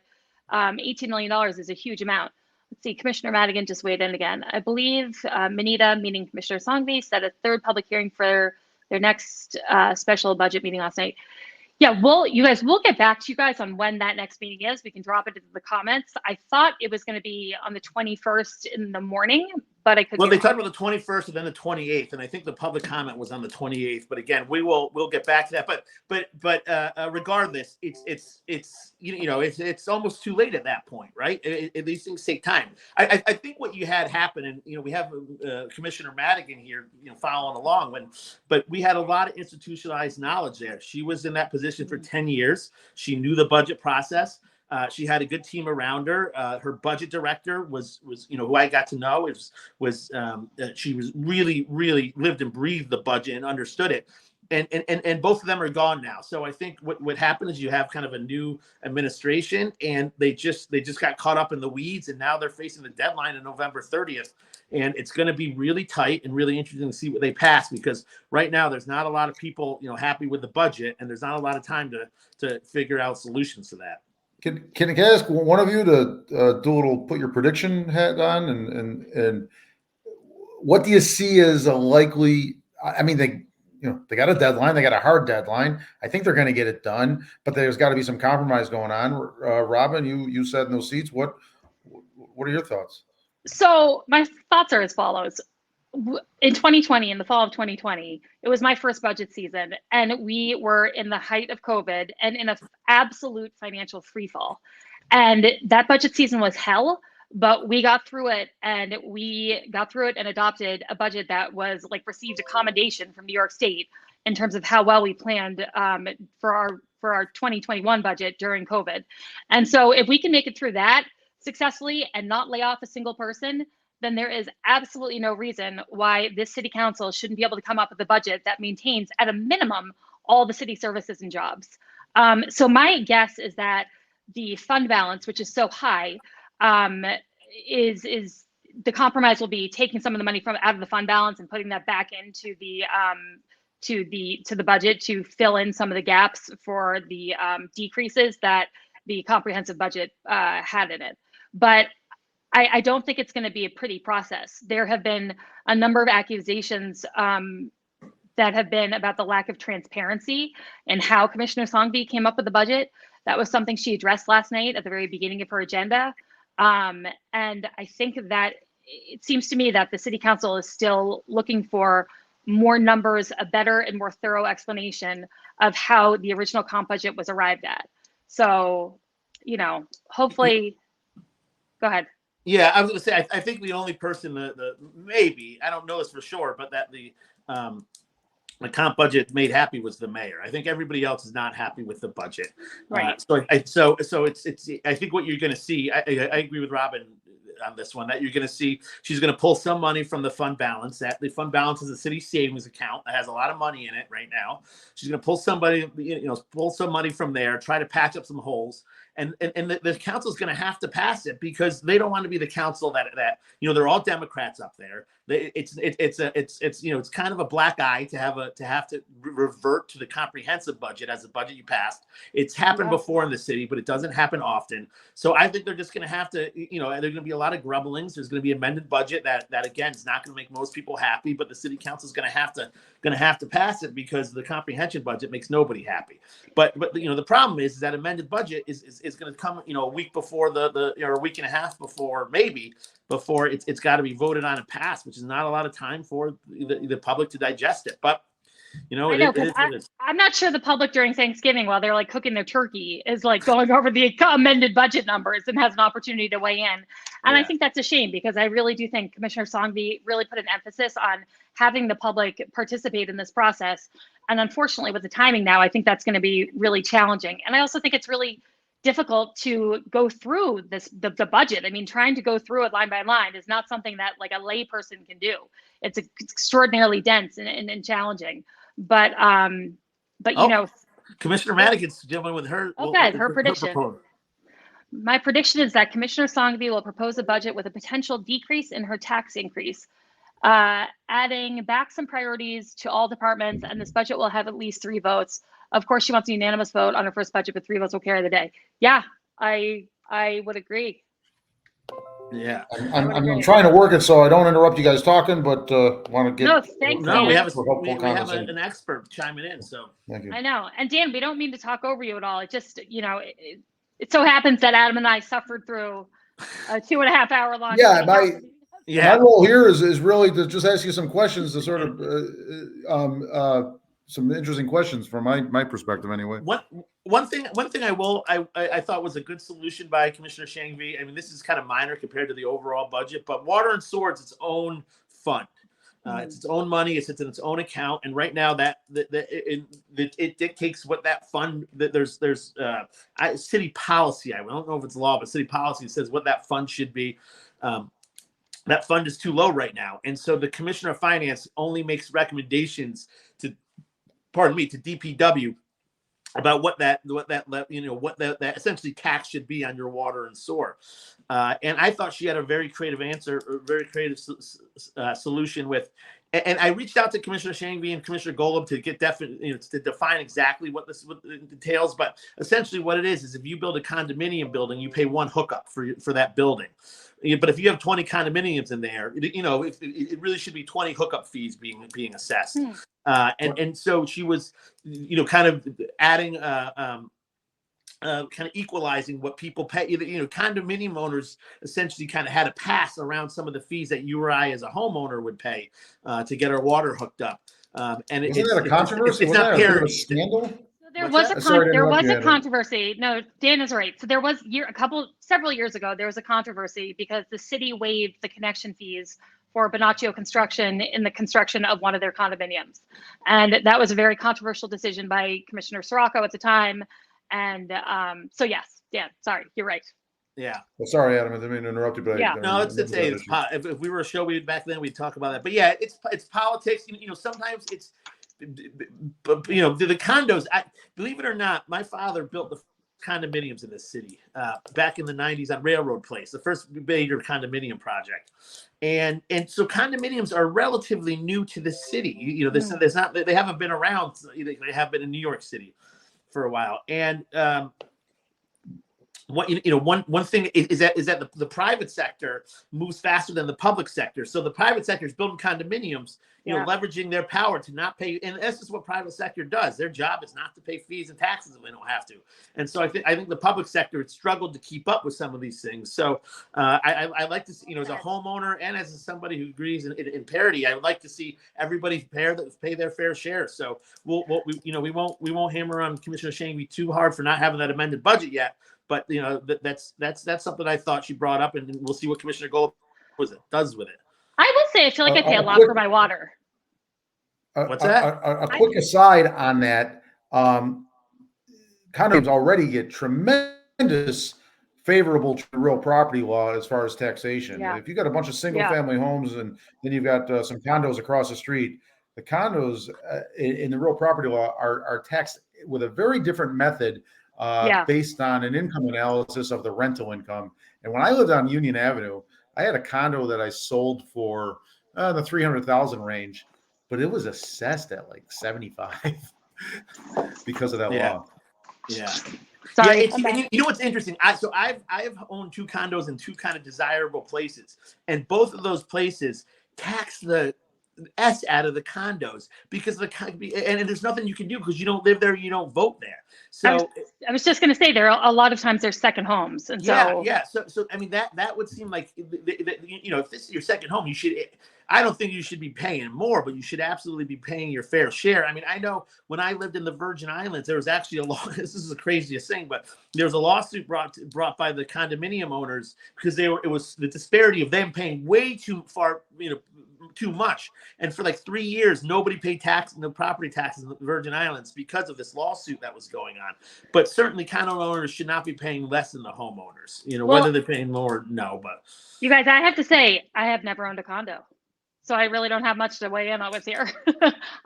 Speaker 4: $18 million is a huge amount. Let's see, Commissioner Madigan just weighed in again. I believe Manita, meaning Commissioner Songvi, set a third public hearing for their next special budget meeting last night. Yeah, we'll get back to you guys on when that next meeting is. We can drop it into the comments. I thought it was going to be on the 21st in the morning, but I could.
Speaker 3: Well, they talked about the 21st and then the 28th, and I think the public comment was on the 28th. But again, we'll get back to that. But regardless, it's almost too late at that point, right? These things take time. I think what you had happen, and we have Commissioner Madigan here, following along. But we had a lot of institutionalized knowledge there. She was in that position for 10 years. She knew the budget process. She had a good team around her. Her budget director was who I got to know. She was really lived and breathed the budget and understood it. And both of them are gone now. So I think what happened is you have kind of a new administration, and they just got caught up in the weeds, and now they're facing the deadline of November 30th. And it's going to be really tight and really interesting to see what they pass, because right now there's not a lot of people happy with the budget, and there's not a lot of time to figure out solutions to that.
Speaker 2: Can I ask one of you to do a little, put your prediction hat on, and what do you see as a likely? I mean, they got a deadline, they got a hard deadline. I think they're going to get it done, but there's got to be some compromise going on. Robin, you sat in those seats. What are your thoughts?
Speaker 4: So my thoughts are as follows. In 2020, in the fall of 2020, it was my first budget season, and we were in the height of COVID and in an absolute financial freefall. And that budget season was hell, but we got through it, and adopted a budget that was received a commendation from New York State in terms of how well we planned for our 2021 budget during COVID. And so if we can make it through that successfully and not lay off a single person, then there is absolutely no reason why this city council shouldn't be able to come up with a budget that maintains, at a minimum, all the city services and jobs. So my guess is that the fund balance, which is so high, is the compromise will be taking some of the money out of the fund balance and putting that back into the to the budget to fill in some of the gaps for the decreases that the comprehensive budget had in it. But I don't think it's going to be a pretty process. There have been a number of accusations that have been about the lack of transparency and how Commissioner Songvi came up with the budget. That was something she addressed last night at the very beginning of her agenda. And I think that it seems to me that the city council is still looking for more numbers, a better and more thorough explanation of how the original comp budget was arrived at. So, hopefully, go ahead.
Speaker 3: Yeah, I was going to say, I think the only person maybe, I don't know this for sure, but that the comp budget made happy was the mayor. I think everybody else is not happy with the budget.
Speaker 4: Right.
Speaker 3: So it's I think what you're going to see, I agree with Robin on this one, that you're going to see she's going to pull some money from the fund balance. That the fund balance is a city savings account that has a lot of money in it right now. She's going to pull pull some money from there, try to patch up some holes. And the council is going to have to pass it, because they don't want to be the council that they're all Democrats up there. It's kind of a black eye to have to revert to the comprehensive budget as a budget you passed. It's happened before in the city, but it doesn't happen often. So I think they're just going to have to, there's going to be a lot of grumblings. There's going to be amended budget that again is not going to make most people happy, but the city council is going to have to pass it, because the comprehension budget makes nobody happy. But the problem is that amended budget is going to come a week before or a week and a half before it's got to be voted on and passed, which is not a lot of time for the public to digest it. But You know,
Speaker 4: I know,
Speaker 3: it
Speaker 4: because
Speaker 3: is what it is.
Speaker 4: I'm not sure the public during Thanksgiving, while they're like cooking their turkey, is like going over the amended budget numbers and has an opportunity to weigh in. And I
Speaker 3: Yeah.
Speaker 4: think that's a shame, because I really do think Commissioner Songby really put an emphasis on having the public participate in this process. And unfortunately, with the timing now, I think that's going to be really challenging. And I also think it's really difficult to go through the budget. I mean, trying to go through it line by line is not something that like a lay person can do. It's extraordinarily dense and challenging. But you know,
Speaker 3: Commissioner Madigan's dealing with her.
Speaker 4: Okay, her prediction.
Speaker 3: proposal.
Speaker 4: My prediction is that Commissioner Songby will propose a budget with a potential decrease in her tax increase, adding back some priorities to all departments, and this budget will have at least 3 votes. Of course, she wants a unanimous vote on her first budget, but 3 votes will carry the day. Yeah, I would agree.
Speaker 3: Yeah.
Speaker 2: I'm trying to work it so I don't interrupt you guys talking, but want to get.
Speaker 4: No, thanks,
Speaker 3: No, we
Speaker 4: Dan.
Speaker 3: have an expert chiming in. So
Speaker 2: Thank you.
Speaker 4: I know. And Dan, we don't mean to talk over you at all. It just, you know, it so happens that Adam and I suffered through a 2.5 hour long.
Speaker 2: Yeah,
Speaker 3: yeah.
Speaker 2: my role here is really to just ask you some questions to sort of some interesting questions from my perspective anyway.
Speaker 3: One thing I thought was a good solution by Commissioner Shangbee. I mean, this is kind of minor compared to the overall budget, but Water and Sewer is its own fund. It's its own money. It's in its own account, and right now it dictates what that fund. There's city policy. I don't know if it's law, but city policy says what that fund should be. That fund is too low right now, and so the Commissioner of Finance only makes recommendations to DPW about what that essentially tax should be on your water and sewer. And I thought she had a very creative answer, or very creative solution with. And I reached out to Commissioner Shangbee and Commissioner Golub to get to define exactly what it entails. But essentially, what it is if you build a condominium building, you pay 1 hookup for that building. But if you have 20 condominiums in there, it really should be 20 hookup fees being assessed. And so she was, kind of adding, kind of equalizing what people pay. Condominium owners essentially kind of had a pass around some of the fees that you or I as a homeowner would pay to get our water hooked up. And
Speaker 2: Isn't that a controversy?
Speaker 3: It's not parity.
Speaker 2: Scandal?
Speaker 4: There was a controversy. No, Dan is right. So there was several years ago, there was a controversy because the city waived the connection fees for Bonaccio Construction in the construction of one of their condominiums. And that was a very controversial decision by Commissioner Sirocco at the time. And so yes, Dan, sorry, you're right.
Speaker 3: Yeah.
Speaker 2: Well, sorry, Adam, I didn't mean to interrupt you, but
Speaker 4: yeah.
Speaker 3: No, if we were a show, back then we'd talk about that. But yeah, it's politics. Sometimes it's. But the condos. Believe it or not, my father built the condominiums in this city back in the 90s on Railroad Place, the first major condominium project, and so condominiums are relatively new to the city. There's not, they haven't been around. They have been in New York City for a while, and one thing is that the private sector moves faster than the public sector. So the private sector is building condominiums, leveraging their power to not pay. And that's just what private sector does. Their job is not to pay fees and taxes if they don't have to. And so I think the public sector has struggled to keep up with some of these things. So I like to see, as a homeowner and as somebody who agrees in parity, I would like to see everybody pay their fair share. So we won't hammer on Commissioner Shangbee too hard for not having that amended budget yet. But that's something I thought she brought up, and we'll see what Commissioner Golub does with it.
Speaker 4: I will say I feel like I pay a lot for my water.
Speaker 3: What's that?
Speaker 2: A quick aside on that. Condominiums already get tremendous favorable real property law as far as taxation.
Speaker 4: Yeah.
Speaker 2: If you got a bunch of single family homes and then you've got some condos across the street, the condos in the real property law are taxed with a very different method. Based on an income analysis of the rental income. And when I lived on Union Avenue, I had a condo that I sold for the 300,000 range, but it was assessed at like 75 because of that law.
Speaker 3: Yeah.
Speaker 4: Sorry.
Speaker 3: Yeah, you know what's interesting? I've owned 2 condos in 2 kind of desirable places, and both of those places tax the S out of the condos because and there's nothing you can do because you don't live there, you don't vote there. So
Speaker 4: I was just going to say there are a lot of times there's second homes, and
Speaker 3: So I mean that would seem like if this is your second home, you should. I don't think you should be paying more, but you should absolutely be paying your fair share. I mean, I know when I lived in the Virgin Islands, there was actually a law. This is the craziest thing, but there was a lawsuit brought by the condominium owners because it was the disparity of them paying way too far, too much. And for like 3 years, nobody paid no property taxes in the Virgin Islands because of this lawsuit that was going on. But certainly condo owners should not be paying less than the homeowners. Whether they're paying more, no. But
Speaker 4: you guys, I have to say, I have never owned a condo. So I really don't have much to weigh in on with here.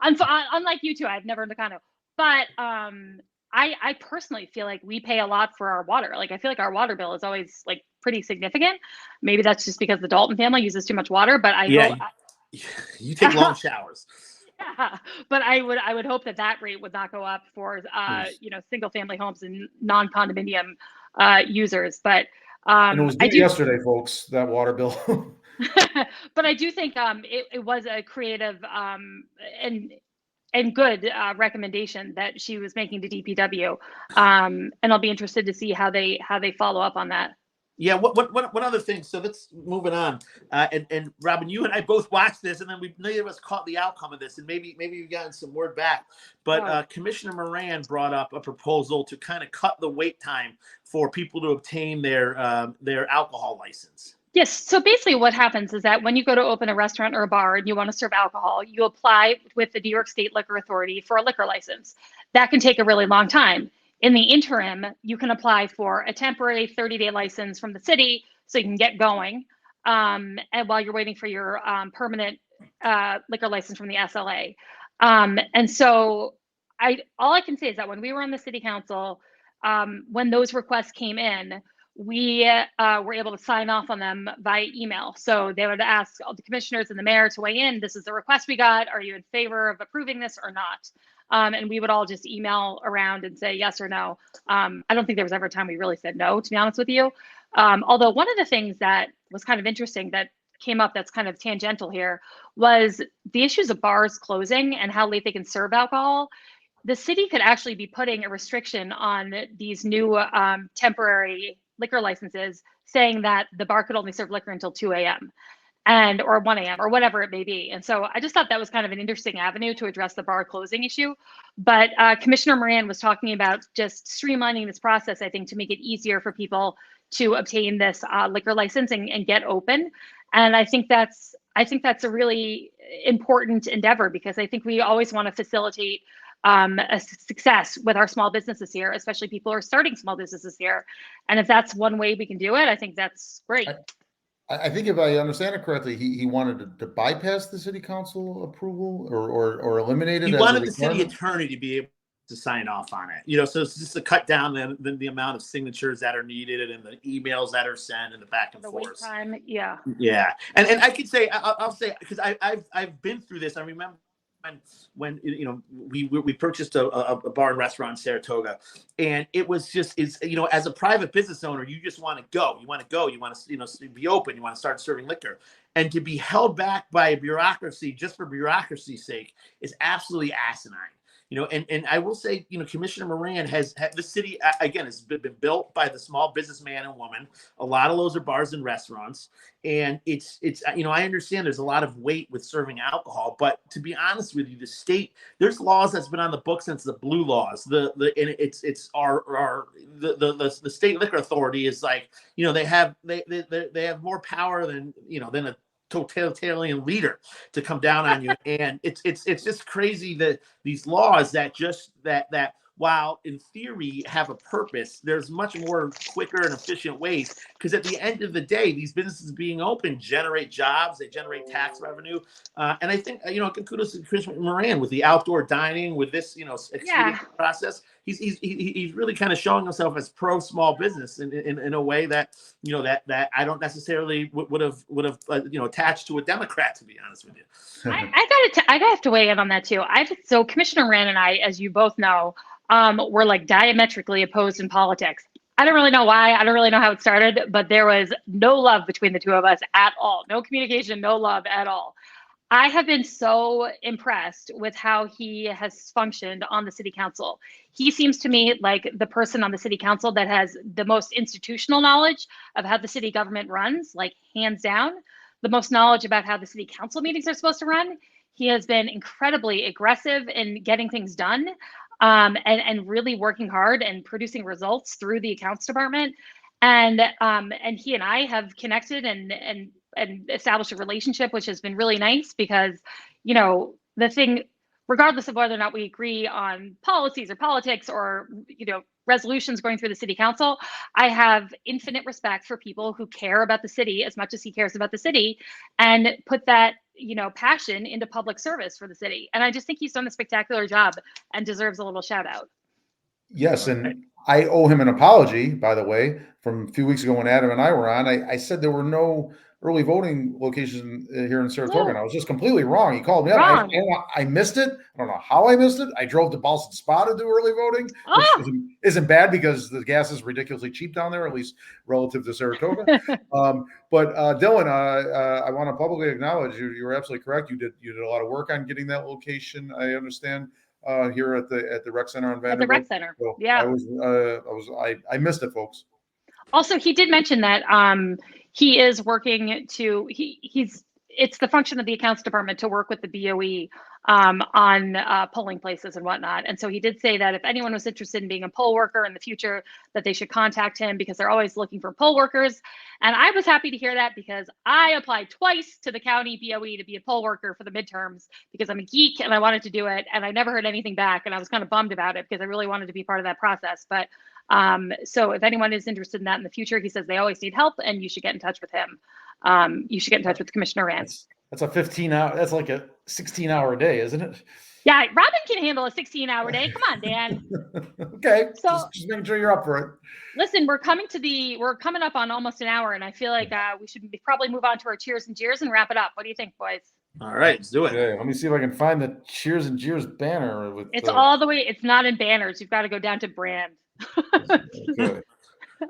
Speaker 4: Unlike you two, I've never owned a condo. But I personally feel like we pay a lot for our water. Like I feel like our water bill is always like pretty significant. Maybe that's just because the Dalton family uses too much water. But
Speaker 3: you take long showers.
Speaker 4: Yeah, but I would hope that rate would not go up for single family homes and non-condominium users. But
Speaker 2: and it was due yesterday, folks, that water bill.
Speaker 4: But I do think it was a creative and good recommendation that she was making to DPW, and I'll be interested to see how they follow up on that.
Speaker 3: Yeah. What other things? So let's moving on. And Robin, you and I both watched this, and then neither of us caught the outcome of this, and maybe you've gotten some word back. But Commissioner Moran brought up a proposal to kind of cut the wait time for people to obtain their alcohol license.
Speaker 4: Yes. So basically what happens is that when you go to open a restaurant or a bar and you want to serve alcohol, you apply with the New York State Liquor Authority for a liquor license. That can take a really long time. In the interim, you can apply for a temporary 30-day license from the city so you can get going. And while you're waiting for your permanent liquor license from the SLA. And so all I can say is that when we were on the city council, when those requests came in, we were able to sign off on them by email. So they would ask all the commissioners and the mayor to weigh in. This is the request we got. Are you in favor of approving this or not? And we would all just email around and say yes or no. I don't think there was ever a time we really said no, to be honest with you. Although one of the things that was kind of interesting that came up that's kind of tangential here was the issues of bars closing and how late they can serve alcohol. The city could actually be putting a restriction on these new temporary liquor licenses saying that the bar could only serve liquor until 2 a.m. or 1 a.m. or whatever it may be. And so I just thought that was kind of an interesting avenue to address the bar closing issue. But Commissioner Moran was talking about just streamlining this process, I think, to make it easier for people to obtain this liquor license and get open. And I think that's a really important endeavor because I think we always want to facilitate a success with our small businesses here, especially people who are starting small businesses here. And if that's one way we can do it, I think that's great.
Speaker 2: I think if I understand it correctly, he wanted to bypass the city council approval or eliminate it.
Speaker 3: He wanted the city attorney to be able to sign off on it. So it's just to cut down the amount of signatures that are needed and the emails that are sent and the back and forth.
Speaker 4: Wait time, yeah.
Speaker 3: Yeah, and I could say I'll say because I've been through this. I remember when we purchased a bar and restaurant in Saratoga, and it was just as a private business owner, you just want to go, you want to be open, you want to start serving liquor, and to be held back by bureaucracy just for bureaucracy's sake is absolutely asinine. And I will say, Commissioner Moran has the city again has been built by the small businessman and woman. A lot of those are bars and restaurants, and it's I understand there's a lot of weight with serving alcohol, but to be honest with you, the state there's laws that's been on the book since the blue laws. The state liquor authority is like they have more power than a totalitarian leader to come down on you. And it's just crazy that these laws that while in theory have a purpose, there's much more quicker and efficient ways, because at the end of the day, these businesses being open generate jobs, they generate tax revenue. And I think, kudos to Commissioner Moran with the outdoor dining, with this, process. He's really kind of showing himself as pro small business in a way that, that I don't necessarily would have attached to a Democrat, to be honest with you.
Speaker 4: I have to weigh in on that too. So Commissioner Moran and I, as you both know, were like diametrically opposed in politics. I don't really know why. I don't really know how it started, but there was no love between the two of us at all. No communication, no love at all. I have been so impressed with how he has functioned on the city council. He seems to me like the person on the city council that has the most institutional knowledge of how the city government runs, like hands down. the most knowledge about how the city council meetings are supposed to run. He has been incredibly aggressive in getting things done, and really working hard and producing results through the accounts department. And he and I have connected and established a relationship, which has been really nice because, the thing, regardless of whether or not we agree on policies or politics or, resolutions going through the city council, I have infinite respect for people who care about the city as much as he cares about the city and put that, passion into public service for the city. And I just think he's done a spectacular job and deserves a little shout out.
Speaker 2: Yes, and I owe him an apology, by the way, from a few weeks ago when Adam and I were on. I said there were no early voting locations here in Saratoga, and I was just completely wrong. He called me up. I missed it. I don't know how I missed it. I drove to Ballston Spa to do early voting, which isn't bad because the gas is ridiculously cheap down there, at least relative to Saratoga. But Dylan, I want to publicly acknowledge you were absolutely correct. You did a lot of work on getting that location, I understand. Here at the rec center on Vanderbilt.
Speaker 4: At the rec center,
Speaker 2: so
Speaker 4: yeah.
Speaker 2: I missed it, folks.
Speaker 4: Also, he did mention that he is working to it's the function of the accounts department to work with the BOE on polling places and whatnot. And so he did say that if anyone was interested in being a poll worker in the future, that they should contact him because they're always looking for poll workers. And I was happy to hear that because I applied twice to the county BOE to be a poll worker for the midterms because I'm a geek and I wanted to do it. And I never heard anything back. And I was kind of bummed about it because I really wanted to be part of that process. But so if anyone is interested in that in the future, he says they always need help and you should get in touch with him. You should get in touch with Commissioner Rance.
Speaker 5: That's a 15-hour, that's like a 16-hour day, isn't it?
Speaker 4: Yeah, Robin can handle a 16-hour day. Come on, Dan.
Speaker 2: Okay,
Speaker 4: so
Speaker 2: just making sure you're up for it.
Speaker 4: Listen, we're coming up on almost an hour, and I feel like we should probably move on to our cheers and jeers and wrap it up. What do you think, boys?
Speaker 3: All right, let's do it.
Speaker 2: Okay, let me see if I can find the Cheers and Jeers banner.
Speaker 4: It's all the way. It's not in banners. You've got to go down to brand.
Speaker 2: Okay.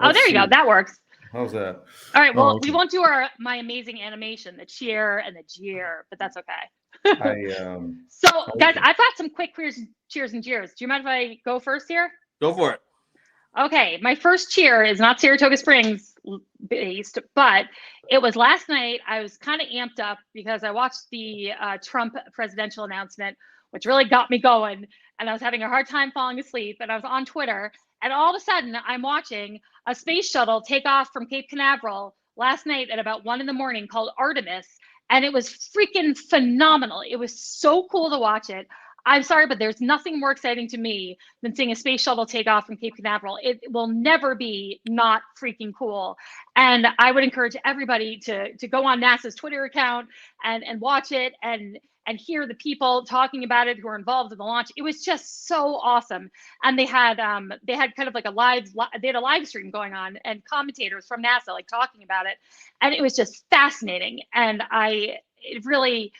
Speaker 4: Oh, there you go. That works.
Speaker 2: How's that?
Speaker 4: All right. Well, we won't do my amazing animation, the cheer and the jeer, but that's okay. So, guys, I've got some quick cheers and jeers. Do you mind if I go first here?
Speaker 3: Go for it.
Speaker 4: Okay, my first cheer is not Saratoga Springs based, but it was last night. I was kind of amped up because I watched the Trump presidential announcement, which really got me going. And I was having a hard time falling asleep. And I was on Twitter. And all of a sudden, I'm watching a space shuttle take off from Cape Canaveral last night at about 1 a.m. called Artemis. And it was freaking phenomenal. It was so cool to watch it. I'm sorry, but there's nothing more exciting to me than seeing a space shuttle take off from Cape Canaveral. It will never be not freaking cool. And I would encourage everybody to go on NASA's Twitter account and watch it and hear the people talking about it who are involved in the launch. It was just so awesome. And they had kind of like a live stream going on and commentators from NASA like talking about it. And it was just fascinating. And it really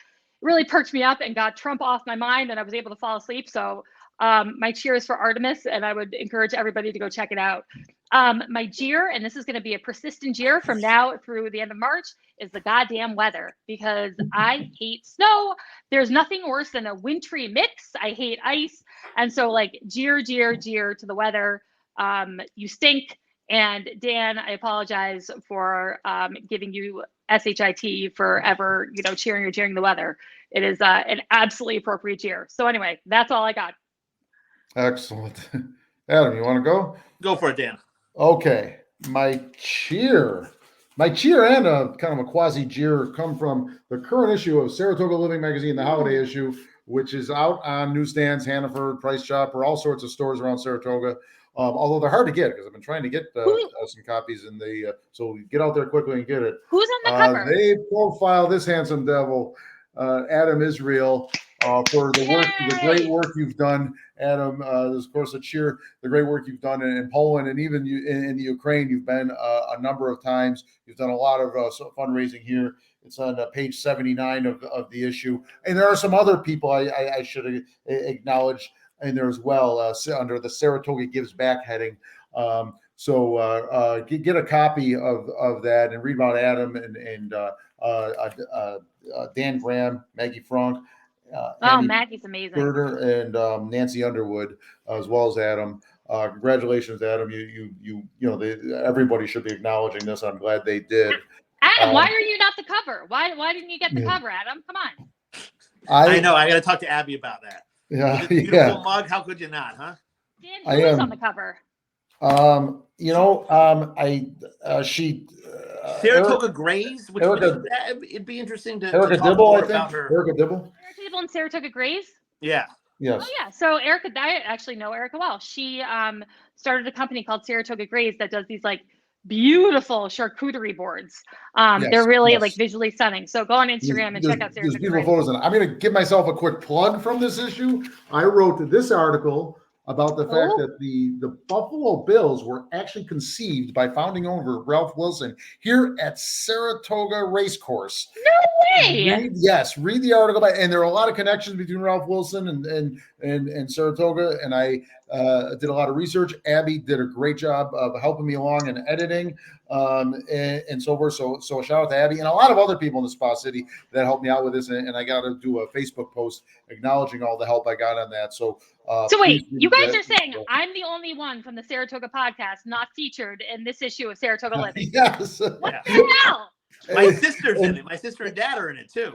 Speaker 4: perked me up and got Trump off my mind and I was able to fall asleep. So my cheer is for Artemis and I would encourage everybody to go check it out. My jeer, and this is going to be a persistent jeer from now through the end of March, is the goddamn weather because I hate snow. There's nothing worse than a wintry mix. I hate ice. And so like jeer to the weather. You stink. And Dan, I apologize for giving you SHIT for ever, cheering or jeering the weather. It is an absolutely appropriate cheer. So anyway, that's all I got.
Speaker 2: Excellent. Adam, you want to go?
Speaker 3: Go for it, Dan.
Speaker 2: Okay. My cheer and a kind of a quasi jeer come from the current issue of Saratoga Living Magazine, the holiday issue, which is out on newsstands, Hannaford, Price Chopper, all sorts of stores around Saratoga. Although they're hard to get because I've been trying to get some copies in so get out there quickly and get it.
Speaker 4: Who's on the cover?
Speaker 2: They profile this handsome devil, Adam Israel, for the great work you've done, Adam. There's of course a cheer, the great work you've done in Poland and even in the Ukraine. You've been a number of times. You've done a lot of fundraising here. It's on page 79 of the issue, and there are some other people I should acknowledge in there as well under the Saratoga Gives Back heading. So get a copy of that and read about Adam and Dan Graham, Maggie Frank.
Speaker 4: Maggie's amazing.
Speaker 2: Berger and Nancy Underwood, as well as Adam. Congratulations, Adam. Everybody should be acknowledging this. I'm glad they did.
Speaker 4: Adam, why are you not the cover? Why didn't you get the cover, Adam? Come on.
Speaker 3: I know. I got to talk to Abby about that.
Speaker 2: Yeah,
Speaker 3: With this beautiful mug. How could you not, huh?
Speaker 4: Dan, who is on the cover?
Speaker 3: Saratoga Grays, which it'd be interesting to talk more about her.
Speaker 2: Erica Dibble.
Speaker 4: Erica Dibble and Saratoga Grays?
Speaker 3: Yeah.
Speaker 2: Yes.
Speaker 4: Oh yeah. So Erica, I actually know Erica well. She started a company called Saratoga Grays that does these like beautiful charcuterie boards. They're really like visually stunning. So go on Instagram and check out Saratoga
Speaker 2: beautiful
Speaker 4: Grays.
Speaker 2: photos. And I'm going to give myself a quick plug from this issue. I wrote this article about the fact that the Buffalo Bills were actually conceived by founding owner Ralph Wilson here at Saratoga Racecourse.
Speaker 4: No way!
Speaker 2: Read the article and there are a lot of connections between Ralph Wilson and Saratoga, and I did a lot of research. Abby did a great job of helping me along in editing and so forth. So a shout out to Abby and a lot of other people in the Spa City that helped me out with this. And I got to do a Facebook post acknowledging all the help I got on that. So
Speaker 4: wait, you guys are saying I'm the only one from the Saratoga podcast not featured in this issue of Saratoga Living?
Speaker 2: Yes.
Speaker 4: What the hell?
Speaker 3: My sister's in it. My sister and dad are in it too.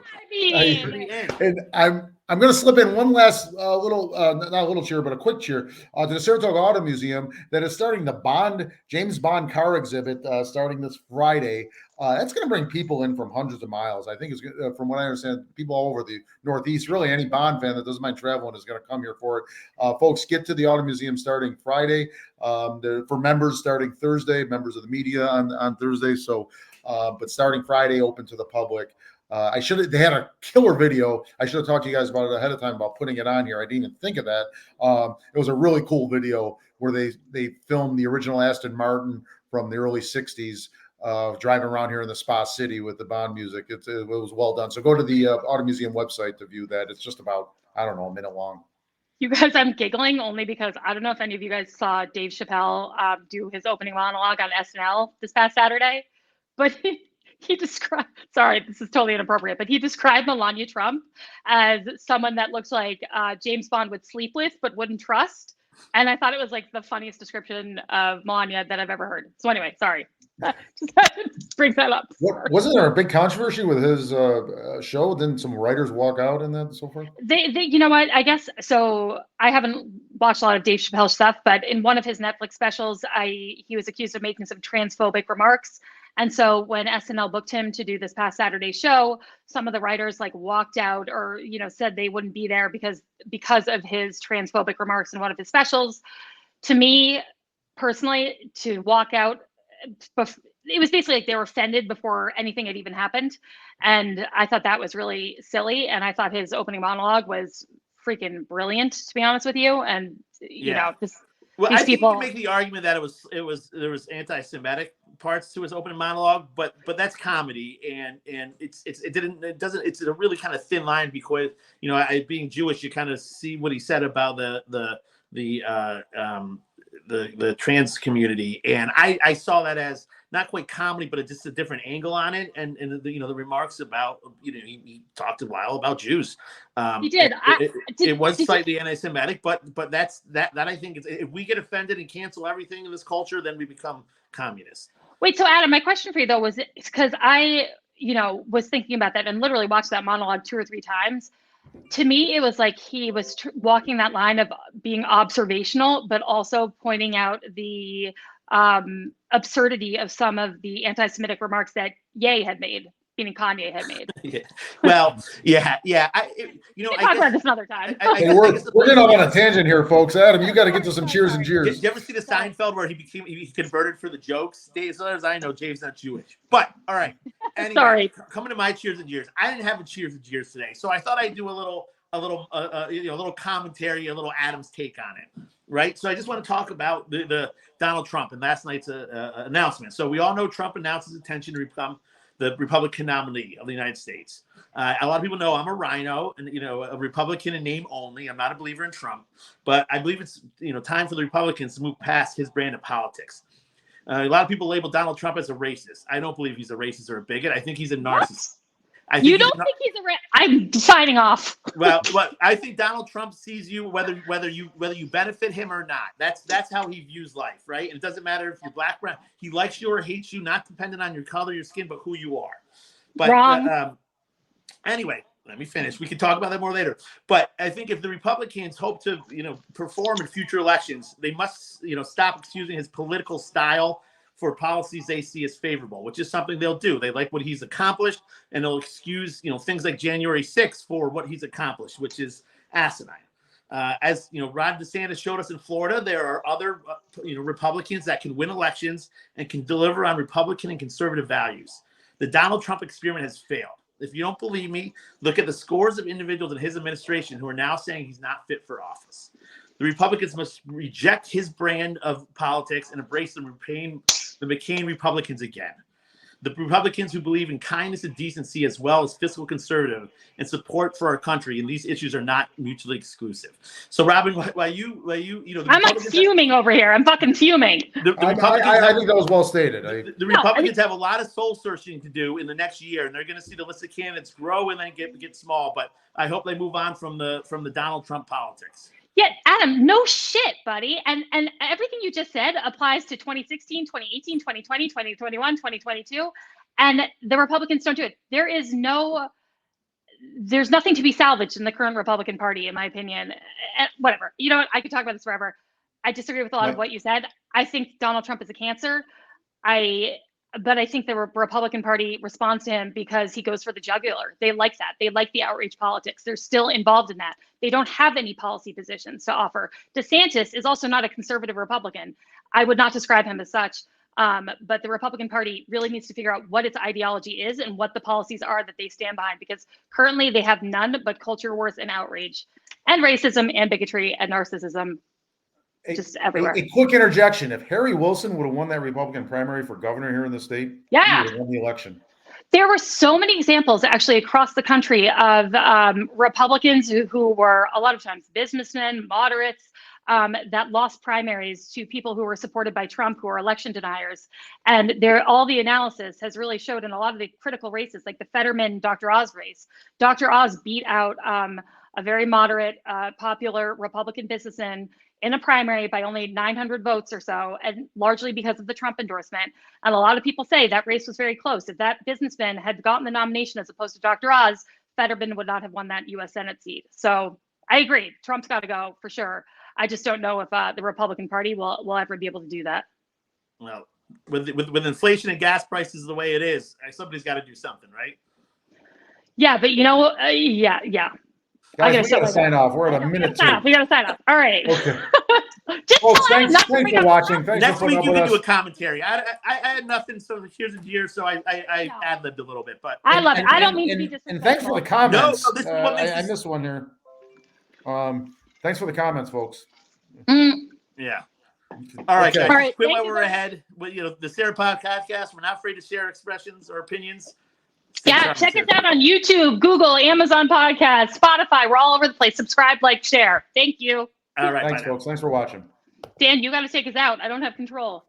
Speaker 2: And I'm going to slip in one last little, not a little cheer, but a quick cheer to the Saratoga Auto Museum that is starting the James Bond car exhibit starting this Friday. That's going to bring people in from hundreds of miles. I think it's from what I understand, people all over the Northeast. Really, any Bond fan that doesn't mind traveling is going to come here for it. Folks, get to the Auto Museum starting Friday. For members starting Thursday, members of the media on Thursday. So. But starting Friday, open to the public. They had a killer video. I should have talked to you guys about it ahead of time about putting it on here. I didn't even think of that. It was a really cool video where they filmed the original Aston Martin from the early 60s driving around here in the Spa City with the Bond music. It was well done. So go to the Auto Museum website to view that. It's just about, I don't know, a minute long.
Speaker 4: You guys, I'm giggling only because I don't know if any of you guys saw Dave Chappelle do his opening monologue on SNL this past Saturday. But he described, sorry, this is totally inappropriate, but he described Melania Trump as someone that looks like James Bond would sleep with, but wouldn't trust. And I thought it was like the funniest description of Melania that I've ever heard. So anyway, sorry. Just bring that up.
Speaker 2: Wasn't there a big controversy with his show? Didn't some writers walk out and that and so forth?
Speaker 4: They, you know what? I guess so. I haven't watched a lot of Dave Chappelle stuff, but in one of his Netflix specials, he was accused of making some transphobic remarks. And so when SNL booked him to do this past Saturday show, some of the writers like walked out or, said they wouldn't be there because of his transphobic remarks in one of his specials. To me, personally, to walk out, it was basically like they were offended before anything had even happened. And I thought that was really silly. And I thought his opening monologue was freaking brilliant, to be honest with you. And,
Speaker 3: Well, I think you can make the argument that there was anti-Semitic parts to his opening monologue, but that's comedy, and it's a really kind of thin line because being Jewish, you kind of see what he said about the trans community, and I saw that as not quite comedy, but just a different angle on it, and the remarks about he talked a while about Jews.
Speaker 4: He did.
Speaker 3: It was slightly anti-Semitic, but that I think is, if we get offended and cancel everything in this culture, then we become communists.
Speaker 4: Wait, so Adam, my question for you though was because I was thinking about that and literally watched that monologue 2 or 3 times. To me, it was like he was walking that line of being observational, but also pointing out the absurdity of some of the anti-Semitic remarks that Ye had made, meaning Kanye had made.
Speaker 3: Yeah. Well, yeah.
Speaker 4: Talk about this another time.
Speaker 2: We're getting off on a tangent here, folks. Adam, you got to get to some cheers and jeers.
Speaker 3: Did you ever see the Seinfeld where he converted for the jokes? As far as I know, Dave's not Jewish. But all right. Anyway,
Speaker 4: sorry.
Speaker 3: Coming to my cheers and jeers. I didn't have a cheers and jeers today, so I thought I'd do a little commentary, a little Adam's take on it. Right. So I just want to talk about the Donald Trump and last night's announcement. So we all know Trump announced his intention to become the Republican nominee of the United States. A lot of people know I'm a rhino and, a Republican in name only. I'm not a believer in Trump, but I believe it's, time for the Republicans to move past his brand of politics. A lot of people label Donald Trump as a racist. I don't believe he's a racist or a bigot. I think he's a narcissist.
Speaker 4: You don't think he's I'm signing off.
Speaker 3: Well, I think Donald Trump sees you whether you benefit him or not. That's how he views life, right? And it doesn't matter if you're black, brown. He likes you or hates you, not dependent on your color, your skin, but who you are. But
Speaker 4: Wrong.
Speaker 3: Anyway, let me finish. We can talk about that more later. But I think if the Republicans hope to, perform in future elections, they must, stop excusing his political style for policies they see as favorable, which is something they'll do. They like what he's accomplished, and they'll excuse, things like January 6th for what he's accomplished, which is asinine. As Ron DeSantis showed us in Florida, there are other, Republicans that can win elections and can deliver on Republican and conservative values. The Donald Trump experiment has failed. If you don't believe me, look at the scores of individuals in his administration who are now saying he's not fit for office. The Republicans must reject his brand of politics and embrace the McCain Republicans again. The Republicans who believe in kindness and decency as well as fiscal conservative and support for our country, and these issues are not mutually exclusive. So, Robin, while you
Speaker 4: I'm like fuming over here. I'm fucking fuming.
Speaker 2: I think that was well stated.
Speaker 3: The Republicans have a lot of soul searching to do in the next year, and they're going to see the list of candidates grow and then get small. But I hope they move on from the Donald Trump politics.
Speaker 4: Yeah, Adam, no shit, buddy. And everything you just said applies to 2016, 2018, 2020, 2021, 2022. And the Republicans don't do it. There's nothing to be salvaged in the current Republican Party, in my opinion. Whatever. You know what? I could talk about this forever. I disagree with a lot of what you said. I think Donald Trump is a cancer. But I think the Republican Party responds to him because he goes for the jugular. They like that. They like the outrage politics. They're still involved in that. They don't have any policy positions to offer. DeSantis is also not a conservative Republican. I would not describe him as such. But the Republican Party really needs to figure out what its ideology is and what the policies are that they stand behind, because currently they have none but culture wars and outrage and racism and bigotry and narcissism. Just everywhere.
Speaker 2: A quick interjection. If Harry Wilson would have won that Republican primary for governor here in the state, he would have won the election.
Speaker 4: There were so many examples actually across the country of Republicans who were a lot of times businessmen, moderates, that lost primaries to people who were supported by Trump, who are election deniers. And all the analysis has really showed in a lot of the critical races, like the Fetterman, Dr. Oz race. Dr. Oz beat out a very moderate, popular Republican businessman in a primary by only 900 votes or so, and largely because of the Trump endorsement. And a lot of people say that race was very close. If that businessman had gotten the nomination as opposed to Dr. Oz, Fetterman would not have won that U.S. Senate seat. So I agree. Trump's got to go for sure. I just don't know if the Republican Party will ever be able to do that.
Speaker 3: Well, with inflation and gas prices the way it is, somebody's got to do something, right?
Speaker 4: Yeah, but yeah.
Speaker 2: Guys, we got to sign off. We're at a minute 2.
Speaker 4: We got to sign off. All right.
Speaker 2: Okay. Folks, thanks for watching. Thanks
Speaker 3: Next
Speaker 2: for
Speaker 3: week
Speaker 2: putting
Speaker 3: you
Speaker 2: up
Speaker 3: can
Speaker 2: with
Speaker 3: do a commentary. I had nothing, so here's a Jeers, so I ad-libbed a little bit. But
Speaker 4: I love it. I don't mean to be disrespectful.
Speaker 2: And thanks for the comments.
Speaker 3: No, this is what makes
Speaker 2: I missed one here. Thanks for the comments, folks.
Speaker 3: Yeah. All right,
Speaker 2: Okay.
Speaker 3: guys.
Speaker 4: All right,
Speaker 3: Quit
Speaker 4: thank
Speaker 3: while
Speaker 4: you
Speaker 3: we're
Speaker 4: very
Speaker 3: ahead. The Saratoga podcast. We're not afraid to share expressions or opinions.
Speaker 4: Yeah, check us out on YouTube, Google, Amazon Podcasts, Spotify. We're all over the place. Subscribe, like, share. Thank you.
Speaker 3: All right.
Speaker 2: Thanks, folks. Thanks for watching.
Speaker 4: Dan, you got to take us out. I don't have control.